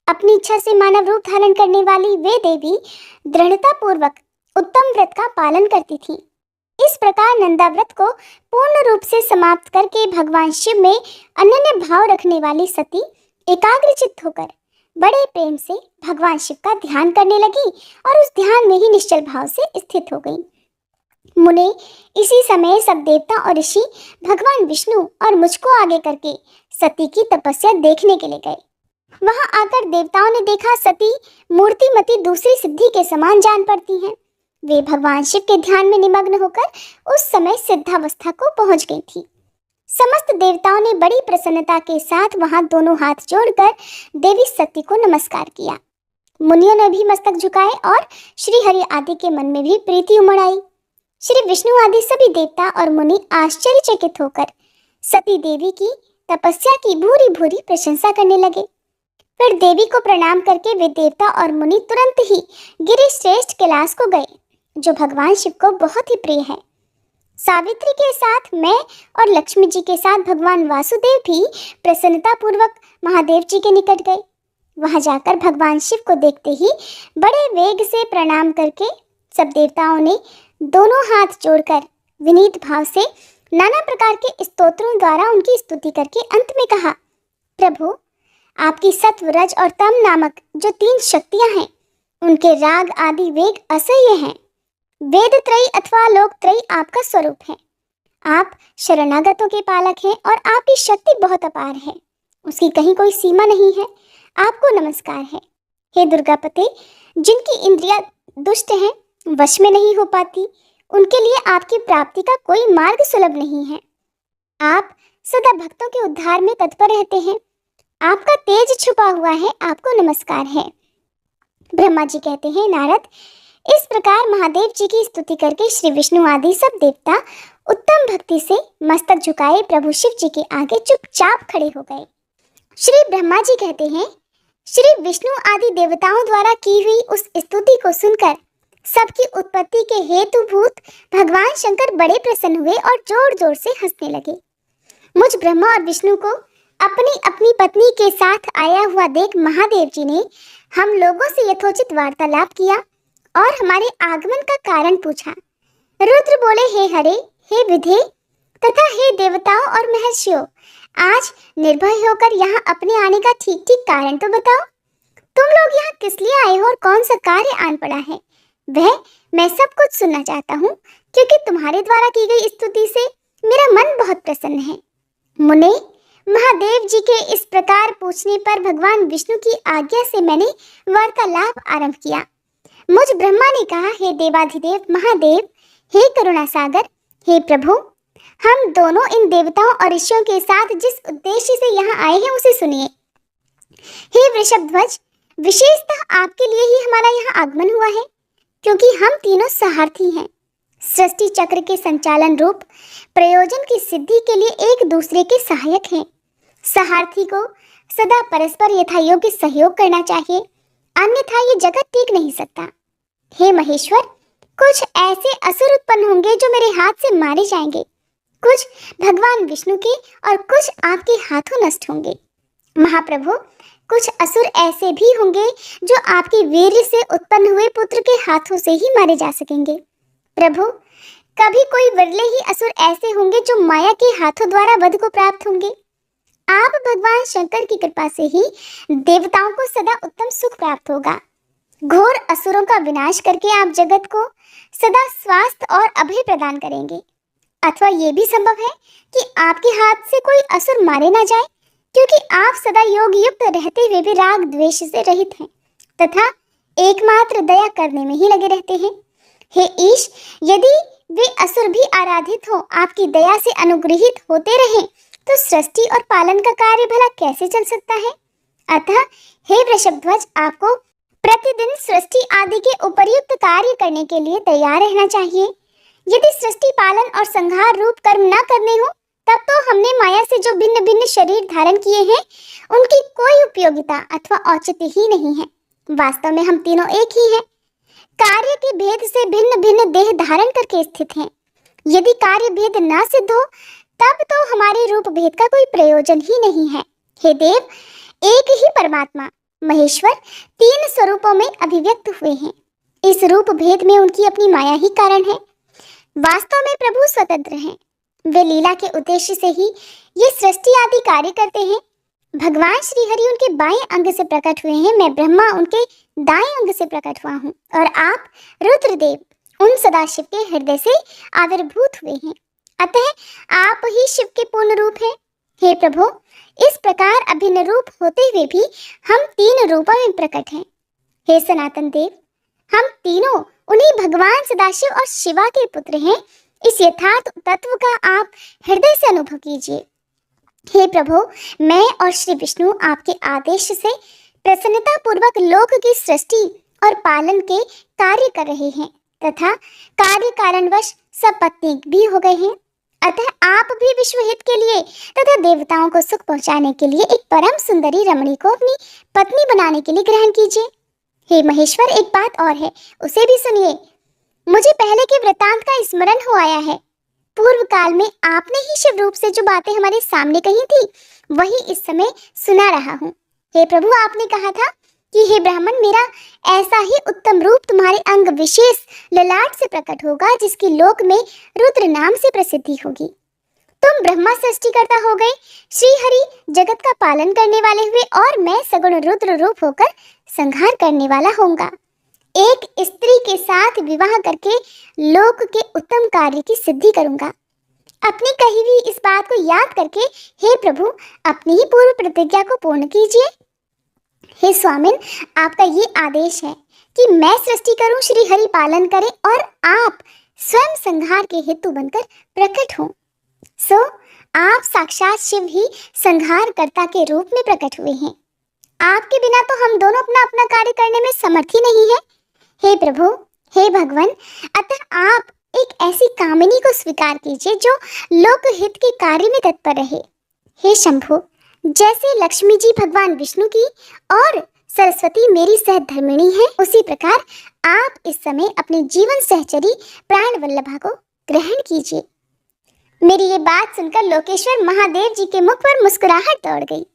अपनी इच्छा से मानव रूप धारण करने वाली वे देवी दृढ़ता पूर्वक उत्तम व्रत का पालन करती थी। इस प्रकार नंदा व्रत को पूर्ण रूप से समाप्त करके भगवान शिव में अनन्य भाव रखने वाली सती एकाग्रचित्त होकर बड़े प्रेम से भगवान शिव का ध्यान करने लगी और उस ध्यान में ही निश्चल भाव से स्थित हो गई। मुने इसी समय सब देवता और ऋषि भगवान विष्णु और मुझको आगे करके सती की तपस्या देखने के लिए गए। वहां आकर देवताओं ने देखा सती मूर्तिमती दूसरी सिद्धि के समान जान पड़ती हैं। वे भगवान शिव के ध्यान में निमग्न होकर उस समय सिद्धावस्था को पहुंच गई थी। समस्त देवताओं ने बड़ी प्रसन्नता के साथ वहां दोनों हाथ जोड़कर देवी सती को नमस्कार किया। मुनियों ने भी मस्तक झुकाए और श्री हरि आदि के मन में भी प्रीति उमड़ आई। श्री विष्णु आदि सभी देवता और मुनि आश्चर्यचकित होकर सती देवी की तपस्या की भूरी भूरी प्रशंसा करने लगे। फिर देवी को प्रणाम करके वे देवता और मुनि तुरंत ही गिरिश्रेष्ठ कैलाश को गए, जो भगवान शिव को बहुत ही प्रिय है। सावित्री के साथ मैं और लक्ष्मी जी के साथ भगवान वासुदेव भी प्रसन्नता पूर्वक महादेव जी के निकट गए। वहां जाकर भगवान शिव को देखते ही बड़े वेग से प्रणाम करके सब देवताओं ने दोनों हाथ जोड़कर विनीत भाव से नाना प्रकार के स्तोत्रों द्वारा उनकी स्तुति करके अंत में कहा, प्रभु आपकी सत्व, रज और तम नामक जो 3 शक्तियां हैं, उनके राग आदि वेग असह्य हैं। वेद त्रयी अथवा लोक त्रयी आपका स्वरूप है। आप शरणागतों के पालक हैं और आपकी शक्ति बहुत अपार है, उसकी कहीं कोई सीमा नहीं है। आपको नमस्कार है। हे दुर्गापते, जिनकी इंद्रियां दुष्ट हैं, वश में नहीं हो पाती, उनके लिए आपकी प्राप्ति का कोई मार्ग सुलभ नहीं है। आप सदा भक्तों के उद्धार में तत्पर रहते हैं। आपका तेज छुपा हुआ है, आपको नमस्कार है। ब्रह्मा जी कहते हैं, नारद, इस प्रकार महादेव जी की स्तुति करके श्री विष्णु आदि सब देवता उत्तम भक्ति से मस्तक झुकाए प्रभु शिव जी के आगे चुपचाप खड़े हो गए। श्री ब्रह्मा जी कहते हैं, श्री विष्णु आदि देवताओं द्वारा की हुई उस स्तुति को सुनकर सबकी उत्पत्ति के हेतुभूत भगवान शंकर बड़े प्रसन्न हुए और जोर जोर से हंसने लगे। मुझ ब्रह्मा और विष्णु को अपनी अपनी पत्नी के साथ आया हुआ देख महादेव जी ने हम लोगों से यथोचित वार्तालाप किया और हमारे आगमन का कारण पूछा। रुद्र बोले, हे हरे, हे विधे तथा हे देवताओं और महर्षियों, आज निर्भय होकर यहाँ अपने आने का ठीक ठीक कारण तो बताओ। तुम लोग यहाँ किस लिए आए हो और कौन सा कार्य आन पड़ा है, वह मैं सब कुछ सुनना चाहता हूँ, क्योंकि तुम्हारे द्वारा की गई स्तुति से मेरा मन बहुत प्रसन्न है। मुने, महादेव जी के इस प्रकार पूछने पर भगवान विष्णु की आज्ञा से मैंने वार्तालाप आरंभ किया। मुझ ब्रह्मा ने कहा, हे देवाधिदेव महादेव, हे करुणा सागर, हे प्रभु, हम दोनों इन देवताओं और ऋषियों के साथ जिस उद्देश्य से यहाँ आए हैं उसे सुनिए। हे वृषभध्वज, विशेषतः आपके लिए ही हमारा यहाँ आगमन हुआ है, क्योंकि हम तीनों सहार्थी हैं। सृष्टि चक्र के संचालन रूप प्रयोजन की सिद्धि के लिए एक दूसरे के सहायक हैं। सहार्थी को सदा परस्पर यथायोग्य सहयोग करना चाहिए, अन्यथा ये जगत टिक नहीं सकता। हे महेश्वर, कुछ ऐसे असुर उत्पन्न होंगे जो मेरे हाथ से मारे जाएंगे, कुछ भगवान विष्णु के और कुछ आपके हाथों नष्ट होंगे। महाप्रभु, कुछ असुर ऐसे भी होंगे जो आपके वीर्य से उत्पन्न हुए पुत्र के हाथों से ही मारे जा सकेंगे। प्रभु, कभी कोई विरले ही असुर ऐसे होंगे जो माया के हाथों द्वारा वध को प्राप्त होंगे। आप भगवान शंकर की कृपा से ही देवताओं को सदा उत्तम सुख प्राप्त होगा। घोर असुरों का विनाश करके आप जगत को सदा स्वास्थ्य और अभय प्रदान करेंगे। अथवा ये भी संभव है कि आपके हाथ से कोई असुर मारे ना जाए, क्योंकि आप सदा योग युक्त रहते हुए भी राग द्वेष से रहित हैं तथा एकमात्र दया करने में ही लगे रहते हैं। हे ईश, यदि वे असुर भी आराधित हो, आपकी दया से अनुग्रहित होते रहें, तो सृष्टि और पालन का कार्य भला कैसे चल सकता है। अतः हे वृषभध्वज, आपको प्रतिदिन सृष्टि आदि के उपर्युक्त कार्य करने के लिए तैयार रहना चाहिए। यदि सृष्टि पालन और संहार रूप कर्म न करने हो, तब तो हमने माया से जो भिन्न भिन्न शरीर धारण किए हैं, उनकी कोई उपयोगिता अथवा औचित्य ही नहीं है। वास्तव में हम तीनों एक ही हैं, कार्य के भेद से भिन्न भिन्न देह धारण करके स्थित हैं। यदि कार्य भेद न सिद्ध हो, तब तो हमारे रूप भेद का कोई प्रयोजन ही नहीं है। हे देव, एक ही परमात्मा महेश्वर तीन स्वरूपों में अभिव्यक्त हुए हैं। इस रूप भेद में उनकी अपनी माया ही कारण है। वास्तव में प्रभु स्वतंत्र हैं। वे लीला के उद्देश्य से ही ये सृष्टि आदि कार्य करते हैं। भगवान श्री हरि उनके बाएं अंग से प्रकट हुए हैं, मैं ब्रह्मा उनके दाएं अंग से प्रकट हुआ हूँ, और आप रुद्रदेव उन सदाशिव के हृदय से आविर्भूत हुए हैं। अतः आप ही शिव के पूर्ण रूप हैं। हे प्रभु, इस प्रकार अभिन्न रूप होते हुए भी हम तीन रूपों में प्रकट हैं। हे सनातन देव, हम तीनों उन्हीं भगवान सदाशिव और शिवा के पुत्र हैं। इस यथार्थ तत्व का आप हृदय से अनुभव कीजिए। हे प्रभु, मैं और श्री विष्णु आपके आदेश से प्रसन्नता पूर्वक लोक की सृष्टि और पालन के कार्य कर रहे हैं तथा कार्य कारणवश सब पत्नी भी हो गए हैं। अतः आप भी विश्व हित के लिए तथा देवताओं को सुख पहुंचाने के लिए एक परम सुंदरी रमणी को अपनी पत्नी बनाने के लिए ग्रहण कीजिए। हे महेश्वर, एक बात और है, उसे भी सुनिए। मुझे पहले के वृतांत का स्मरण हो आया है। पूर्व काल में आपने ही शिव रूप से जो बातें हमारे सामने कही थी, वही इस समय सुना रहा हूँ। हे प्रभु, आपने कहा था कि हे ब्राह्मण, मेरा ऐसा ही उत्तम रूप तुम्हारे अंग विशेष ललाट से प्रकट होगा, जिसकी लोक में रुद्र नाम से प्रसिद्धि होगी। तुम ब्रह्मा सृष्टिकर्ता हो गए, श्री हरि जगत का पालन करने वाले हुए, और मैं सगुण रुद्र रूप होकर संहार करने वाला होऊंगा। एक स्त्री के साथ विवाह करके लोक के उत्तम कार्य की सिद्धि करूंगा। अपनी कही हुई इस बात को याद करके हे प्रभु, अपनी ही पूर्व प्रतिज्ञा को पूर्ण कीजिए। हे स्वामिन, आपका ये आदेश है कि मैं सृष्टि करूं, श्री हरि पालन करें, और आप स्वयं संहार के हेतु बनकर प्रकट हों। सो आप साक्षात शिव ही संहारकर्ता के रूप में प्रकट हुए हैं। आपके बिना तो हम दोनों अपना अपना कार्य करने में समर्थ ही नहीं है। हे प्रभु, हे भगवान, अतः आप एक ऐसी कामिनी को स्वीकार कीजिए जो लोकहित के कार्य में तत्पर रहे। हे शंभु, जैसे लक्ष्मी जी भगवान विष्णु की और सरस्वती मेरी सहधर्मिणी है, उसी प्रकार आप इस समय अपने जीवन सहचरी प्राण वल्लभा को ग्रहण कीजिए। मेरी ये बात सुनकर लोकेश्वर महादेव जी के मुख पर मुस्कुराहट दौड़ गई।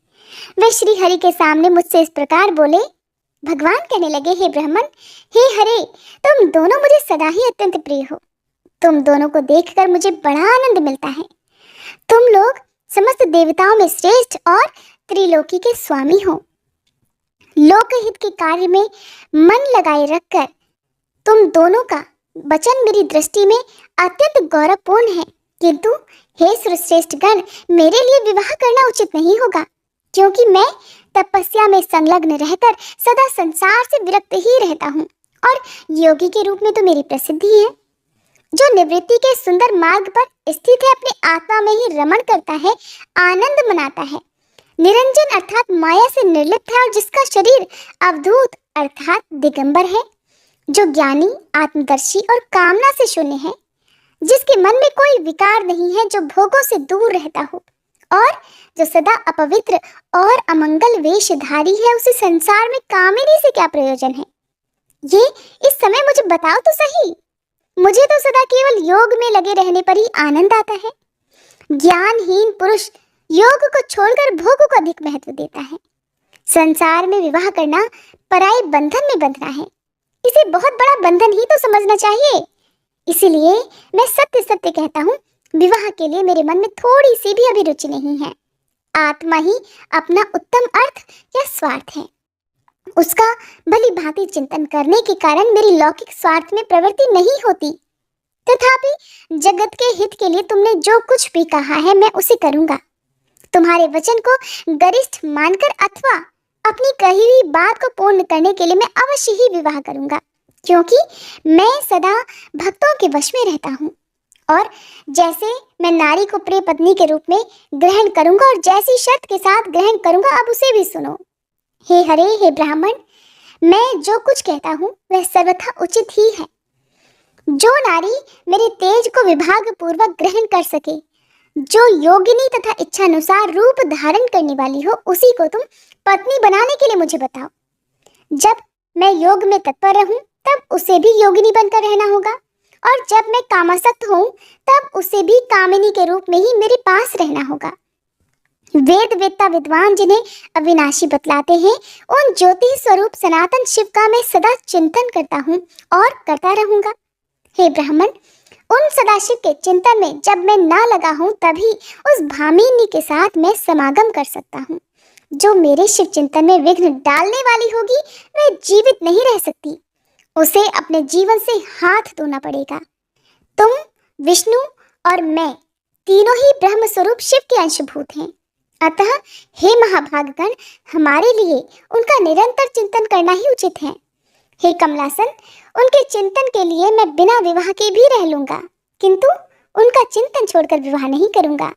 वे श्री हरि के सामने मुझसे इस प्रकार बोले। भगवान कहने लगे, हे ब्राह्मण, हे हरे, तुम दोनों मुझे सदा ही अत्यंत प्रिय हो। तुम दोनों को देखकर मुझे बड़ा आनंद मिलता है। तुम लोग समस्त देवताओं में श्रेष्ठ और त्रिलोकी के स्वामी हो। लोकहित के कार्य में मन लगाए रखकर तुम दोनों का वचन मेरी दृष्टि में अत्यंत गौरवपूर्ण है, किंतु हे श्रेष्ठ गण, मेरे लिए विवाह करना उचित नहीं होगा, क्योंकि मैं तपस्या में संलग्न रहकर सदा संसार से विरक्त ही रहता हूँ, और योगी के रूप में तो मेरी प्रसिद्धि है। जो निवृत्ति के सुंदर मार्ग पर स्थित है, अपनी आत्मा में ही रमण करता है, आनंद मनाता है, निरंजन अर्थात माया से निर्लिप्त है, और जिसका शरीर अवधूत अर्थात दिगंबर है, जो ज्ञानी, आत्मदर्शी और कामना से शून्य है, जिसके मन में कोई विकार नहीं है, जो भोगों से दूर रहता हो, और जो सदा अपवित्र और अमंगल वेशधारी है, उसे संसार में कामिनी से क्या प्रयोजन है? ये इस समय मुझे बताओ तो सही। मुझे तो सदा केवल योग में लगे रहने पर ही आनंद आता है। ज्ञानहीन पुरुष योग को छोड़कर भोग को अधिक महत्व देता है। संसार में विवाह करना पराये बंधन में बंधना है। इसे बहुत बड़ा बंधन ही तो समझना चाहिए। इसीलिए मैं सत्य सत्य कहता हूँ, विवाह के लिए मेरे मन में थोड़ी सी भी अभिरुचि नहीं है। आत्मा ही अपना उत्तम अर्थ या स्वार्थ है। उसका भली भांति चिंतन करने के कारण मेरी लौकिक स्वार्थ में प्रवृत्ति नहीं होती। तथापि जगत के हित के लिए तुमने जो कुछ भी कहा है, मैं उसे करूंगा। तुम्हारे वचन को गरिष्ठ मानकर अथवा अपनी कही हुई बात को पूर्ण करने के लिए मैं अवश्य ही विवाह करूंगा, क्योंकि मैं सदा भक्तों के वश में रहता हूँ। और जैसे मैं नारी को प्रिय पत्नी के रूप में ग्रहण करूंगा और जैसी शर्त के साथ ग्रहण करूंगा, अब उसे भी सुनो। हे हरे, हे ब्राह्मण, मैं जो कुछ कहता हूँ वह सर्वथा उचित ही है। जो नारी मेरे तेज को विभाग पूर्वक ग्रहण कर सके, जो योगिनी तथा इच्छानुसार रूप धारण करने वाली हो, उसी को तुम पत्नी बनाने के लिए मुझे बताओ। जब मैं योग में तत्पर रहूं तब उसे भी योगिनी बनकर रहना होगा, और जब मैं कामासक्त हूं तब उसे भी कामिनी के रूप में ही मेरे पास रहना होगा। वेद वेत्ता विद्वान जिन्हें अविनाशी बतलाते हैं, उन ज्योति स्वरूप सनातन शिव का मैं सदा चिंतन करता हूँ और करता रहूंगा। हे ब्राह्मण, उन सदाशिव के चिंतन में जब मैं ना लगा हूँ तभी उस भामिनी के साथ मैं समागम कर सकता हूँ। जो मेरे शिव चिंतन में विघ्न डालने वाली होगी वह जीवित नहीं रह सकती, उसे अपने जीवन से हाथ धोना पड़ेगा। तुम, विष्णु और मैं तीनों ही ब्रह्म स्वरूप शिव के अंशभूत हैं। अतः हे महाभागगण, हमारे लिए उनका निरंतर चिंतन करना ही उचित है। हे कमलासन, उनके चिंतन के लिए मैं बिना विवाह के भी रह लूंगा, किंतु उनका चिंतन छोड़कर विवाह नहीं करूंगा।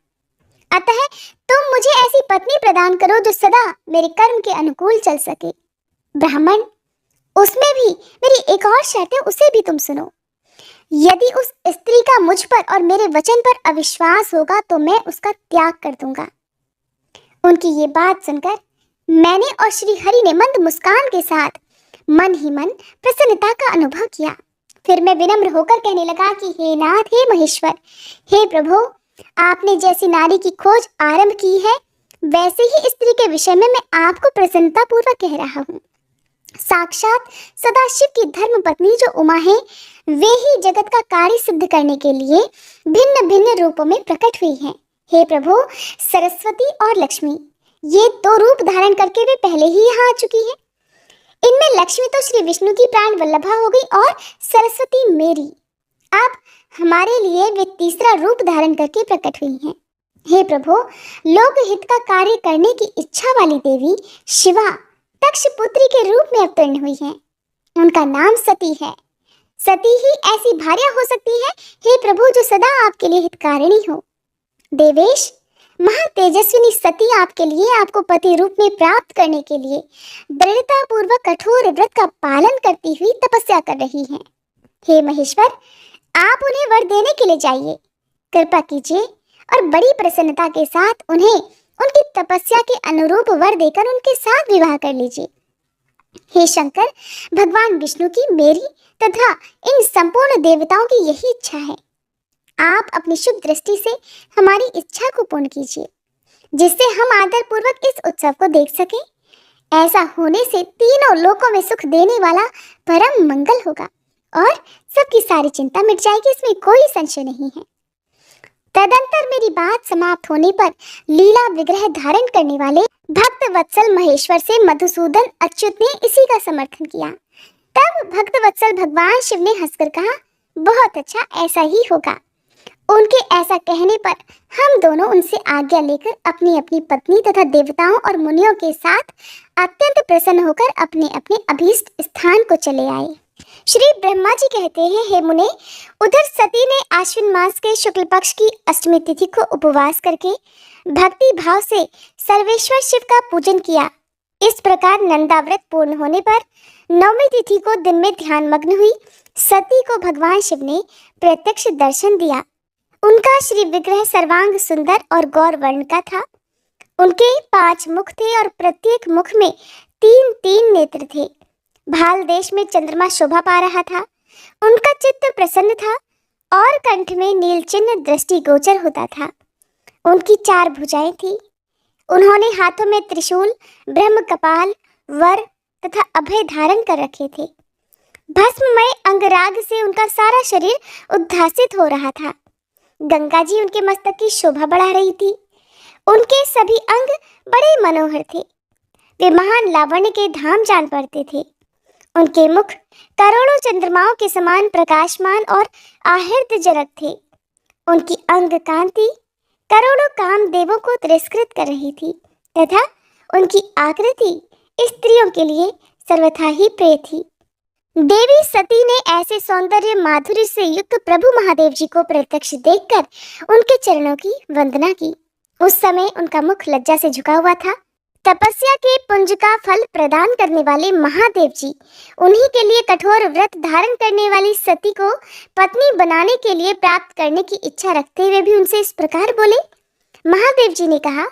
अतः तुम मुझे ऐसी पत्नी प्रदान करो जो सदा मेरे कर्म के अनुकूल चल सके। ब्राह्मण, उसमें भी मेरी एक और शर्त है, उसे भी तुम सुनो। यदि उस स्त्री का मुझ पर और मेरे वचन पर अविश्वास होगा तो मैं उसका त्याग कर दूंगा। उनकी ये बात सुनकर मैंने और श्री हरि ने मंद मुस्कान के साथ मन ही मन प्रसन्नता का अनुभव किया। फिर मैं विनम्र होकर कहने लगा कि हे नाथ, हे महेश्वर, हे प्रभु, आपने जैसी नारी की खोज आरंभ की है वैसे ही स्त्री के विषय में मैं आपको प्रसन्नता पूर्वक कह रहा हूँ। साक्षात सदाशिव की धर्म पत्नी जो उमा है, वे ही जगत का कार्य सिद्ध करने के लिए भिन्न भिन्न रूपों में प्रकट हुई हैं। हे प्रभु, सरस्वती और लक्ष्मी, ये दो रूप धारण करके वे पहले ही यहाँ आ चुकी है। इनमें लक्ष्मी तो श्री विष्णु की प्राण वल्लभा हो गई और सरस्वती मेरी। अब हमारे लिए वे तीसरा रूप धारण करके प्रकट हुई हैं। हे प्रभु, लोक हित का कार्य करने की इच्छा वाली देवी शिवा तक्ष पुत्री के रूप में अवतीर्ण हुई हैं। उनका नाम सती है। सती ही ऐसी भार्या हो सकती है, हे प्रभु, जो सदा आपके लिए हितकारिणी हो। देवेश, महातेजस्विनी सती आपके लिए, आपको पति रूप में प्राप्त करने के लिए दृढ़ता पूर्वक कठोर व्रत का पालन करती हुई तपस्या कर रही हैं। हे महेश्वर, आप उन्हें वर देने के लिए जाइए, कृपा कीजिए और बड़ी प्रसन्नता के साथ उन्हें उनकी तपस्या के अनुरूप वर देकर उनके साथ विवाह कर लीजिए। हे शंकर, भगवान विष्णु की, मेरी तथा इन संपूर्ण देवताओं की यही इच्छा है। आप अपनी शुभ दृष्टि से हमारी इच्छा को पूर्ण कीजिए, जिससे हम आदर पूर्वक इस उत्सव को देख सकें। ऐसा होने से तीनों लोकों में सुख देने वाला परम मंगल होगा और सबकी सारी चिंता मिट जाएगी, इसमें कोई संशय नहीं है। तदंतर मेरी बात समाप्त होने पर लीला विग्रह धारण करने वाले भक्त वत्सल महेश्वर से मधुसूदन अच्युत ने इसी का समर्थन किया। तब भक्त वत्सल भगवान शिव ने हंसकर कहा, बहुत अच्छा, ऐसा ही होगा। उनके ऐसा कहने पर हम दोनों उनसे आज्ञा लेकर अपनी अपनी पत्नी तथा देवताओं और मुनियों के साथ अत्यंत प्रसन्न होकर अपने अपने अभीष्ट स्थान को चले आए। श्री ब्रह्मा जी कहते हैं, हे मुने, उधर सती ने आश्विन मास के शुक्ल पक्ष की अष्टमी तिथि को उपवास करके भक्ति भाव से सर्वेश्वर शिव का पूजन किया। इस प्रकार नंदाव्रत पूर्ण होने पर नवमी तिथि को दिन में ध्यान मग्न हुई सती को भगवान शिव ने प्रत्यक्ष दर्शन दिया। उनका श्री विग्रह सर्वांग सुंदर और गौर वर्ण का था। उनके 5 मुख थे और प्रत्येक मुख में 3-3 नेत्र थे। भाल देश में चंद्रमा शोभा पा रहा था। उनका चित्त प्रसन्न था और कंठ में नील चिन्ह दृष्टि गोचर होता था। उनकी 4 भुजाएं थी। उन्होंने हाथों में त्रिशूल, ब्रह्म कपाल, वर तथा अभय धारण कर रखे थे। भस्ममय अंगराग से उनका सारा शरीर उद्भासित हो रहा था। गंगा जी उनके मस्तक की शोभा बढ़ा रही थी। उनके सभी अंग बड़े मनोहर थे। वे महान लावण्य के धाम जान पड़ते थे। उनके मुख करोड़ों चंद्रमाओं के समान प्रकाशमान और आहृतजनक थे। उनकी अंग कांति करोड़ों कामदेवों को तिरस्कृत कर रही थी तथा उनकी आकृति स्त्रियों के लिए सर्वथा ही प्रिय थी। देवी सती ने ऐसे सौंदर्य माधुर्य से युक्त प्रभु महादेव जी को प्रत्यक्ष देखकर उनके चरणों की वंदना की। उस समय उनका मुख लज्जा से झुका हुआ था। तपस्या के पुंज का फल प्रदान करने वाले महादेव जी उन्हीं के लिए कठोर व्रत धारण करने वाली सती को पत्नी बनाने के लिए प्राप्त करने की इच्छा रखते हुए भी उनसे इस प्रकार बोले। महादेव जी ने कहा,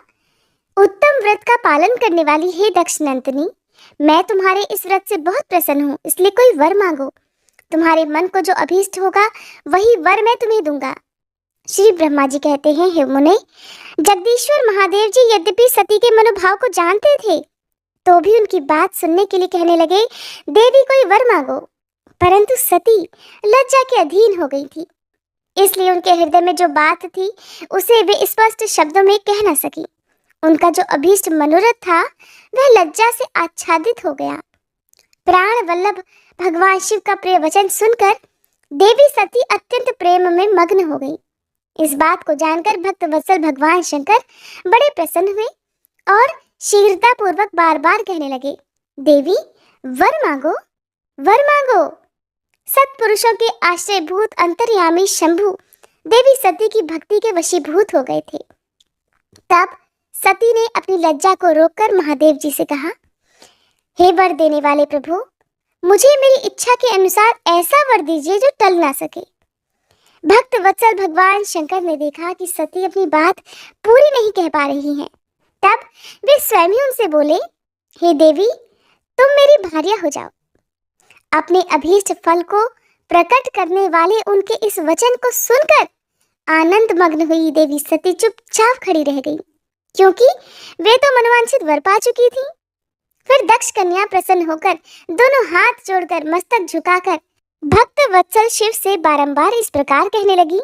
उत्तम व्रत का पालन करने वाली हे दक्ष नंदिनी, मैं तुम्हारे इस व्रत से बहुत प्रसन्न हूँ, इसलिए कोई वर मांगो। तुम्हारे मन को जो अभीष्ट होगा वही वर मैं तुम्हें दूंगा। श्री ब्रह्मा जी कहते हैं, हे मुने, जगदीश्वर महादेव जी यद्यपि सती के मनोभाव को जानते थे तो भी उनकी बात सुनने के लिए कहने लगे, देवी कोई वर मांगो। परंतु सती लज्जा के अधीन हो गई थी, इसलिए उनके हृदय में जो बात थी उसे वे स्पष्ट शब्दों में कह न सकी। उनका जो अभीष्ट मनोरथ था वह लज्जा से आच्छादित हो गया। प्राण वल्लभ भगवान शिव का प्रिय वचन सुनकर देवी सती अत्यंत प्रेम में मग्न हो गई। इस बात को जानकर भक्त वत्सल भगवान शंकर बड़े प्रसन्न हुए और शीघ्रता पूर्वक बार बार कहने लगे, देवी वर मांगो, वर मांगो। सत्पुरुषों के आश्रयभूत अंतर्यामी शंभु देवी सती की भक्ति के वशीभूत हो गए थे। तब सती ने अपनी लज्जा को रोककर महादेव जी से कहा, हे वर देने वाले प्रभु, मुझे मेरी इच्छा के अनुसार ऐसा वर दीजिए जो टल ना सके। भक्त वत्सल भगवान शंकर ने देखा कि सती अपनी बात पूरी नहीं कह पा रही हैं। तब वे स्वयं ही उनसे बोले, हे देवी, तुम मेरी भार्या हो जाओ। अपने अभीष्ट फल को प्रकट करने वाले उनके इस वचन को सुनकर आनंद मग्न हुई देवी सती चुपचाप खड़ी रह गई, क्योंकि वे तो मनोवांछित वर पा चुकी थी। फिर दक्ष कन्या प्रसन्न होकर दोनों हाथ जोड़कर मस्तक झुकाकर भक्त वत्सल शिव से बारंबार इस प्रकार कहने लगी,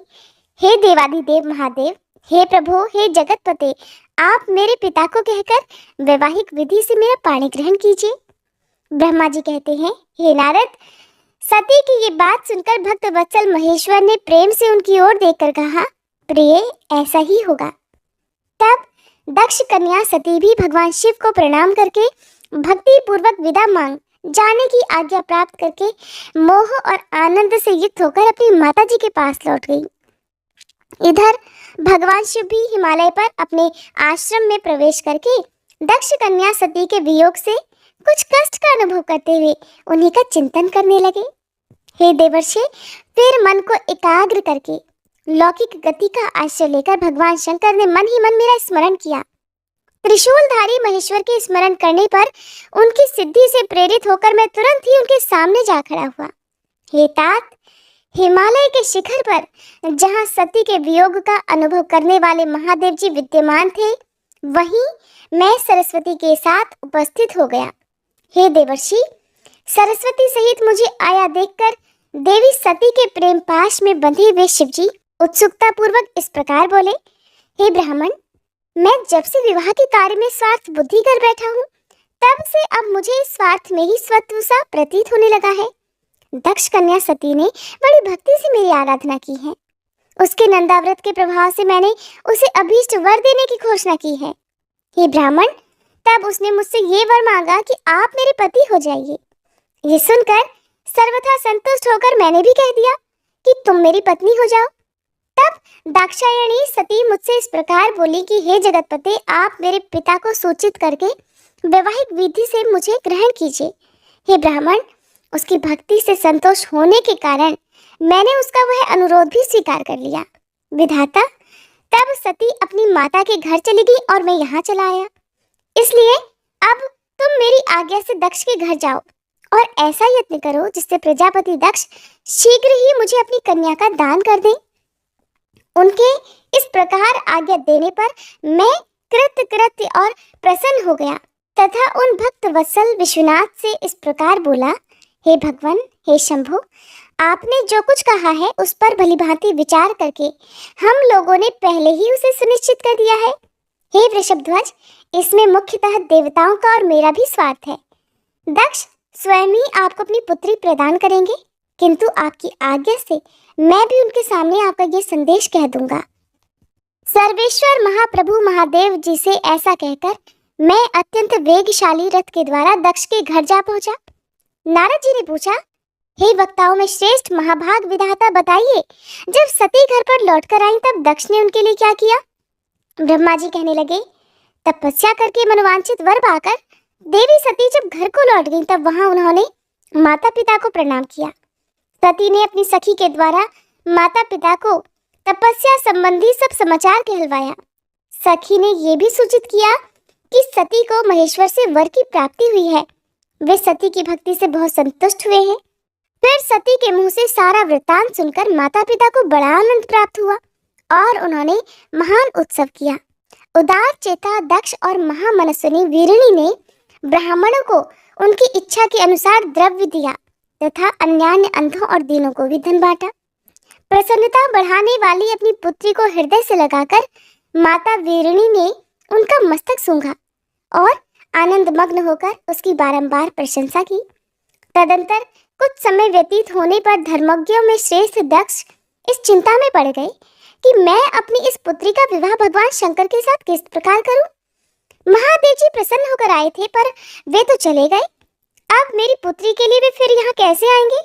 हे देवादिदेव महादेव, हे प्रभु, हे जगतपते, आप मेरे पिता को कहकर वैवाहिक विधि से मेरा पाणी ग्रहण कीजिए। ब्रह्मा जी कहते हैं, हे नारद, सती की ये बात सुनकर भक्त वत्सल महेश्वर ने प्रेम से उनकी ओर देखकर कहा, प्रिय, ऐसा ही होगा। तब दक्ष कन्या सती भी भगवान शिव को प्रणाम करके भक्ति पूर्वक विदा मांग जाने की आज्ञा प्राप्त करके मोह और आनंद से युक्त होकर अपनी माता जी के पास लौट गई। इधर भगवान शिव भी हिमालय पर अपने आश्रम में प्रवेश करके दक्ष कन्या सती के वियोग से कुछ कष्ट का अनुभव करते हुए उन्हीं का चिंतन करने लगे। हे देवर्षि, फिर मन को एकाग्र करके लौकिक गति का आश्रय लेकर भगवान शंकर ने मन ही मन मेरा स्मरण किया। त्रिशूलधारी महेश्वर के स्मरण करने पर उनकी सिद्धि से प्रेरित होकर मैं तुरंत ही उनके सामने जा खड़ा हुआ। हे तात, हिमालय के शिखर पर जहां सती के वियोग का अनुभव करने वाले महादेव जी विद्यमान थे, वहीं मैं सरस्वती के साथ उपस्थित हो गया। हे देवर्षि, सरस्वती सहित मुझे आया देखकर देवी सती के प्रेम पाश में बंधे हुए शिवजी उत्सुकता पूर्वक इस प्रकार बोले, हे ब्राह्मण, मैं जब से विवाह के कार्य में स्वार्थ बुद्धि कर बैठा हूँ, तब से अब मुझे इस स्वार्थ में ही स्वत्व सा प्रतीत होने लगा है। दक्ष कन्या सती ने बड़ी भक्ति से मेरी आराधना की है। उसके नंदाव्रत के प्रभाव से मैंने उसे अभीष्ट वर देने की घोषणा की है। हे ब्राह्मण, तब उसने मुझसे ये वर मांगा कि आप मेरे पति हो जाइए। ये सुनकर सर्वथा संतुष्ट होकर मैंने भी कह दिया कि तुम मेरी पत्नी हो जाओ। तब दाक्षायणी सती मुझसे इस प्रकार बोली कि हे जगतपते, आप मेरे पिता को सूचित करके वैवाहिक विधि से मुझे ग्रहण कीजिए। हे ब्राह्मण, उसकी भक्ति से संतोष होने के कारण मैंने उसका वह अनुरोध भी स्वीकार कर लिया। विधाता, तब सती अपनी माता के घर चली गई और मैं यहाँ चला आया। इसलिए अब तुम मेरी आज्ञा से दक्ष के घर जाओ और ऐसा यत्न करो जिससे प्रजापति दक्ष शीघ्र ही मुझे अपनी कन्या का दान कर दें। उनके इस प्रकार आज्ञा देने पर मैं कृतकृत्य और प्रसन्न हो गया तथा उन भक्त वत्सल विश्वनाथ से इस प्रकार बोला, हे भगवान, हे शंभु, आपने जो कुछ कहा है उस पर भलीभांति विचार करके हम लोगों ने पहले ही उसे सुनिश्चित कर दिया है। हे वृषभध्वज, इसमें मुख्यतः देवताओं का और मेरा भी स्वार्थ है। दक्ष स्वयं ही आपको अपनी पुत्री प्रदान करेंगे, किंतु आपकी आज्ञा से मैं भी उनके सामने आपका ये संदेश कह दूंगा। सर्वेश्वर महाप्रभु महादेव जी से ऐसा कहकर मैं अत्यंत वेगशाली रथ के द्वारा दक्ष के घर जा पहुंचा। नारद जी ने पूछा, हे वक्ताओं में श्रेष्ठ महाभाग विधाता, बताइए, जब सती घर पर लौटकर आई तब दक्ष ने उनके लिए क्या किया? ब्रह्मा जी कहने लगे, तपस्या करके मनोवांछित वर पाकर देवी सती जब घर को लौट गई तब वहां उन्होंने माता पिता को प्रणाम किया। सती ने अपनी सखी के द्वारा माता पिता को तपस्या संबंधी सब समाचार कहलवाया। सखी ने यह भी सूचित किया कि सती को महेश्वर से वर की प्राप्ति हुई है। वे सती की भक्ति से बहुत संतुष्ट हुए हैं। फिर सती के मुंह से सारा वृत्तांत सुनकर माता पिता को बड़ा आनंद प्राप्त हुआ और उन्होंने महान उत्सव किया। उदार चेता दक्ष और महामनस्विनी वीरिणी ने ब्राह्मणों को उनकी इच्छा के अनुसार द्रव्य दिया तथा अन्यान्य अंधों और दीनों को भी धन बांटा। प्रसन्नता बढ़ाने वाली अपनी पुत्री को हृदय से लगाकर माता वीरिणी ने उनका मस्तक सूंघा और आनंद मग्न होकर उसकी बारंबार प्रशंसा की। तदंतर कुछ समय व्यतीत होने पर धर्मज्ञों में श्रेष्ठ दक्ष इस चिंता में पड़ गए कि मैं अपनी इस पुत्री का विवाह भगवान शंकर के साथ किस प्रकार करूं। महादेव जी प्रसन्न होकर आए थे पर वे तो चले गए। अब मेरी पुत्री के लिए वे फिर यहाँ कैसे आएंगे?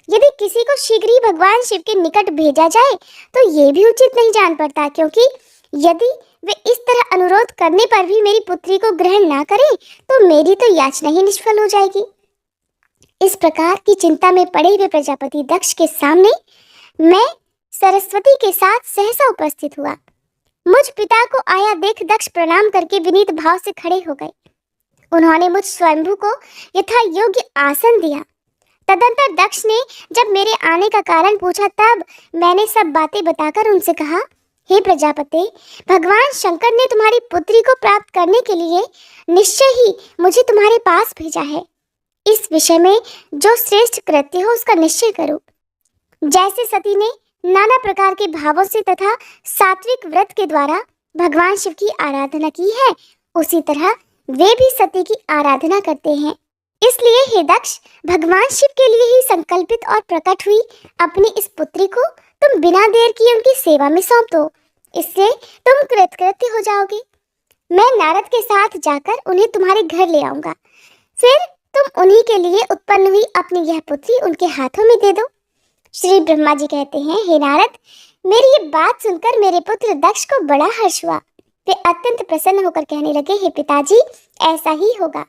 यदि किसी को शीघ्र ही भगवान शिव के निकट भेजा जाए तो ये भी उचित नहीं जान पड़ता, क्योंकि यदि वे इस तरह अनुरोध करने पर भी मेरी पुत्री को ग्रहण ना करें तो मेरी तो याचना ही निष्फल हो जाएगी। इस प्रकार की चिंता में पड़े हुए प्रजापति दक्ष के सामने मैं सरस्वती के साथ सहसा उपस्थित हुआ। मुझ पिता को आया देख दक्ष प्रणाम करके विनीत भाव से खड़े हो गए। उन्होंने मुझ स्वयंभू को यथा योग्य आसन दिया। तदंतर दक्ष ने जब मेरे आने का कारण पूछा तब मैंने सब बातें बताकर उनसे कहा, हे प्रजापति, भगवान शंकर ने तुम्हारी पुत्री को प्राप्त करने के लिए निश्चय ही मुझे तुम्हारे पास भेजा है। इस विषय में जो श्रेष्ठ कृत्य हो उसका निश्चय करो। जैसे सती ने नाना प्रकार के भावों से तथा सात्विक व्रत के द्वारा भगवान शिव की आराधना की है, उसी तरह वे भी सती की आराधना करते हैं। इसलिए हे दक्ष, भगवान शिव के लिए ही संकल्पित और प्रकट हुई अपनी इस पुत्री को तुम बिना देर किए उनकी सेवा में सौंप दो। इससे तुम कृतकृत्य हो जाओगे। मैं नारद के साथ जाकर उन्हें तुम्हारे घर ले आऊंगा। फिर तुम उन्हीं के लिए उत्पन्न हुई अपनी यह पुत्री उनके हाथों में दे दो। श्री ब्रह्मा जी कहते हैं, हे नारद, मेरी ये बात सुनकर मेरे पुत्र दक्ष को बड़ा हर्ष हुआ। वे अत्यंत प्रसन्न होकर कहने लगे, हे पिताजी, ऐसा ही होगा।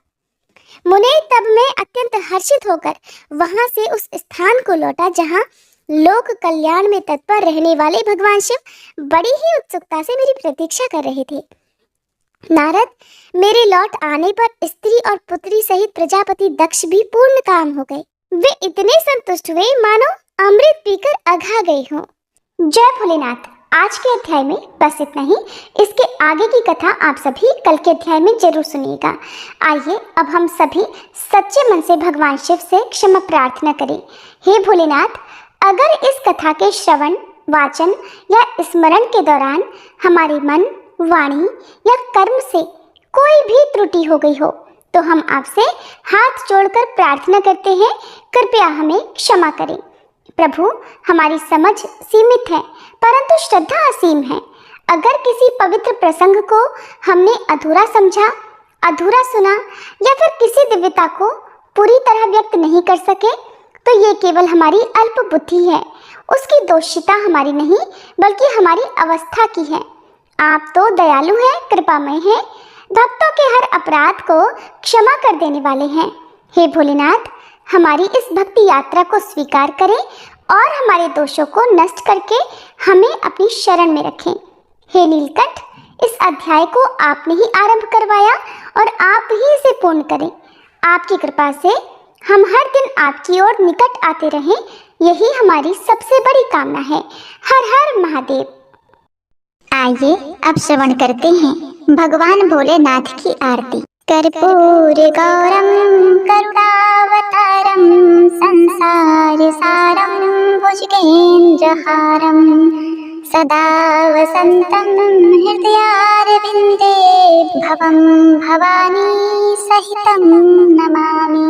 मुने, तब मैं अत्यंत हर्षित होकर वहां से उस स्थान को लौटा जहां लोक कल्याण में तत्पर रहने वाले भगवान शिव बड़ी ही उत्सुकता से मेरी प्रतीक्षा कर रहे थे। नारद, मेरे लौट आने पर स्त्री और पुत्री सहित प्रजापति दक्ष भी पूर्ण काम हो गए। वे इतने संतुष्ट हुए मानो अमृत पीकर अघा गए हों। जय भोलेनाथ। आज के अध्याय में बस इतना ही। इसके आगे की कथा आप सभी कल के अध्याय में जरूर सुनिएगा। आइए अब हम सभी सच्चे मन से भगवान शिव से क्षमा प्रार्थना करें। हे भोलेनाथ, अगर इस कथा के श्रवण, वाचन या स्मरण के दौरान हमारे मन, वाणी या कर्म से कोई भी त्रुटि हो गई हो तो हम आपसे हाथ जोड़कर प्रार्थना करते हैं, कृपया हमें क्षमा करें। प्रभु, हमारी समझ सीमित है परंतु श्रद्धा असीम है। अगर किसी पवित्र प्रसंग को हमने अधूरा समझा, अधूरा सुना या फिर किसी दिव्यता को पूरी तरह व्यक्त नहीं कर सके तो ये केवल हमारी अल्प बुद्धि है। उसकी दोषिता हमारी नहीं बल्कि हमारी अवस्था की है। आप तो दयालु हैं, कृपामय हैं, भक्तों के हर अपराध को क्षमा कर देने वाले हैं। हे भोलेनाथ, हमारी इस भक्ति यात्रा को स्वीकार करें और हमारे दोषों को नष्ट करके हमें अपनी शरण में रखें। हे नीलकंठ, इस अध्याय को आपने ही आरंभ करवाया और आप ही इसे पूर्ण करें। आपकी कृपा से हम हर दिन आपकी ओर निकट आते रहें, यही हमारी सबसे बड़ी कामना है। हर हर महादेव। आइए अब श्रवण करते हैं भगवान भोलेनाथ की आरती। कर्पूर गौरम करुणावतारम संसार सारम भुजगेन्द्रहारम सदा वसंतं हृदयारविंदे भवं भवानी सहितं नमामि।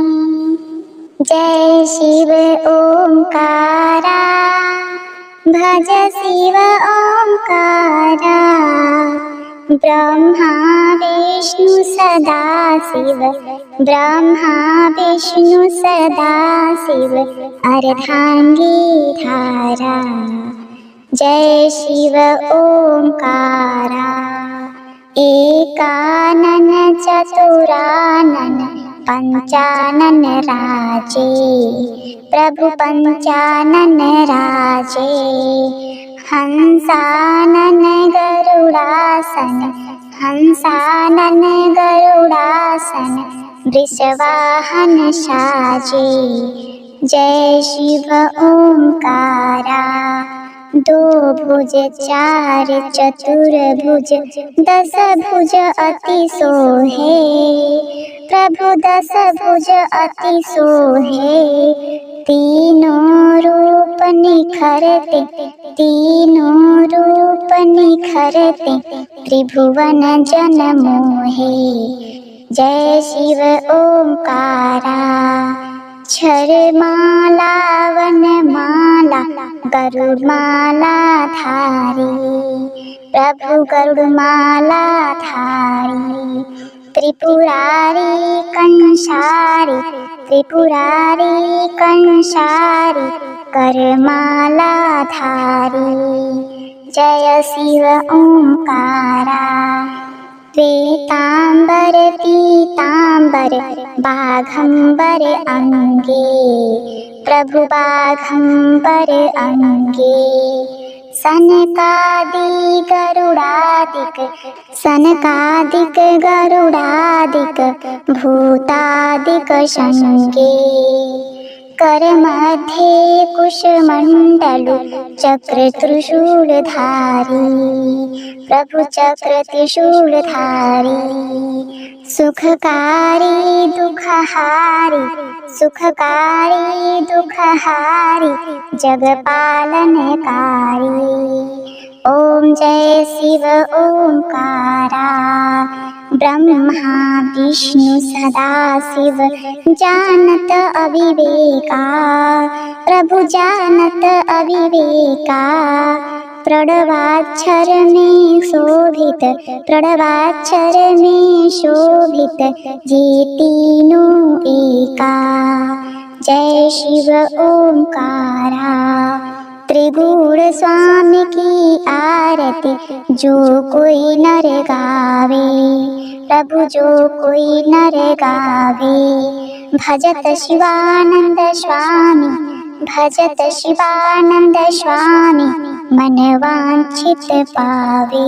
जय शिव ओंकारा, भज शिव ओंकारा, ब्रह्मा विष्णु सदा शिव, ब्रह्मा विष्णु सदा शिव, अर्धांगी धारा। जय शिव ओंकारा, एकानन चतुरानन पंचानन राजे, प्रभु पंचानन राजे। हंसानन गरुड़ासन, हंसानन गरुड़ासन, वृषवाहन साजे। जय शिव ओंकारा, दो भुज चार चतुर्भुज, दस भुज अति सोहे, प्रभु दस भुज अति सोहे। तीनों रूप निखरते, तीनों रूप निखरते, त्रिभुवन जन मोहे। जय शिव ओंकारा, छर माला वन माला, गरुड़ माला धारी, प्रभु गरुड़ माला धारी। त्रिपुरारी कंसारी, त्रिपुरारी कंसारी, करमाला धारी। जय शिव ओंकारा, श्वेतांबर पीतांबर बाघंबर अंगे, प्रभु बाघंबर अंगे। सनकादि गरुड़ादिक, सनकादिक गरुड़ादिक, भूतादिक संगे। कर मध्ये कुशमंडलु, चक्र त्रिशूलधारी, प्रभु चक्र त्रिशूलधारी। सुखकारी दुखहारी, सुखकारी दुखहारी, जगपालनकारी। ओम जय शिव ओंकारा, ब्रह्मा विष्णु सदा शिव, जानत अविवेका, प्रभु जानत अविवेका। प्रणवाक्षर में शोभित, प्रणवाक्षर में शोभित, ये तीनों एका। जय शिव ओंकारा, त्रिगुण स्वामी की आरती जो कोई नर गावे, प्रभु जो कोई नर गावे। भजत शिवानंद स्वामी, भजत शिवानंद स्वामी, मन वांछित पावे।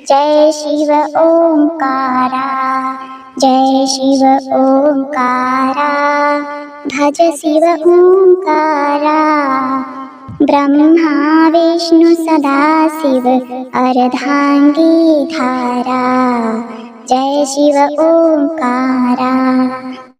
जय शिव ओंकारा, जय शिव ओंकारा, भज शिव ओंकारा। ब्रह्मा विष्णु सदा शिव, अर्धांगी धारा। जय शिव ओंकारा।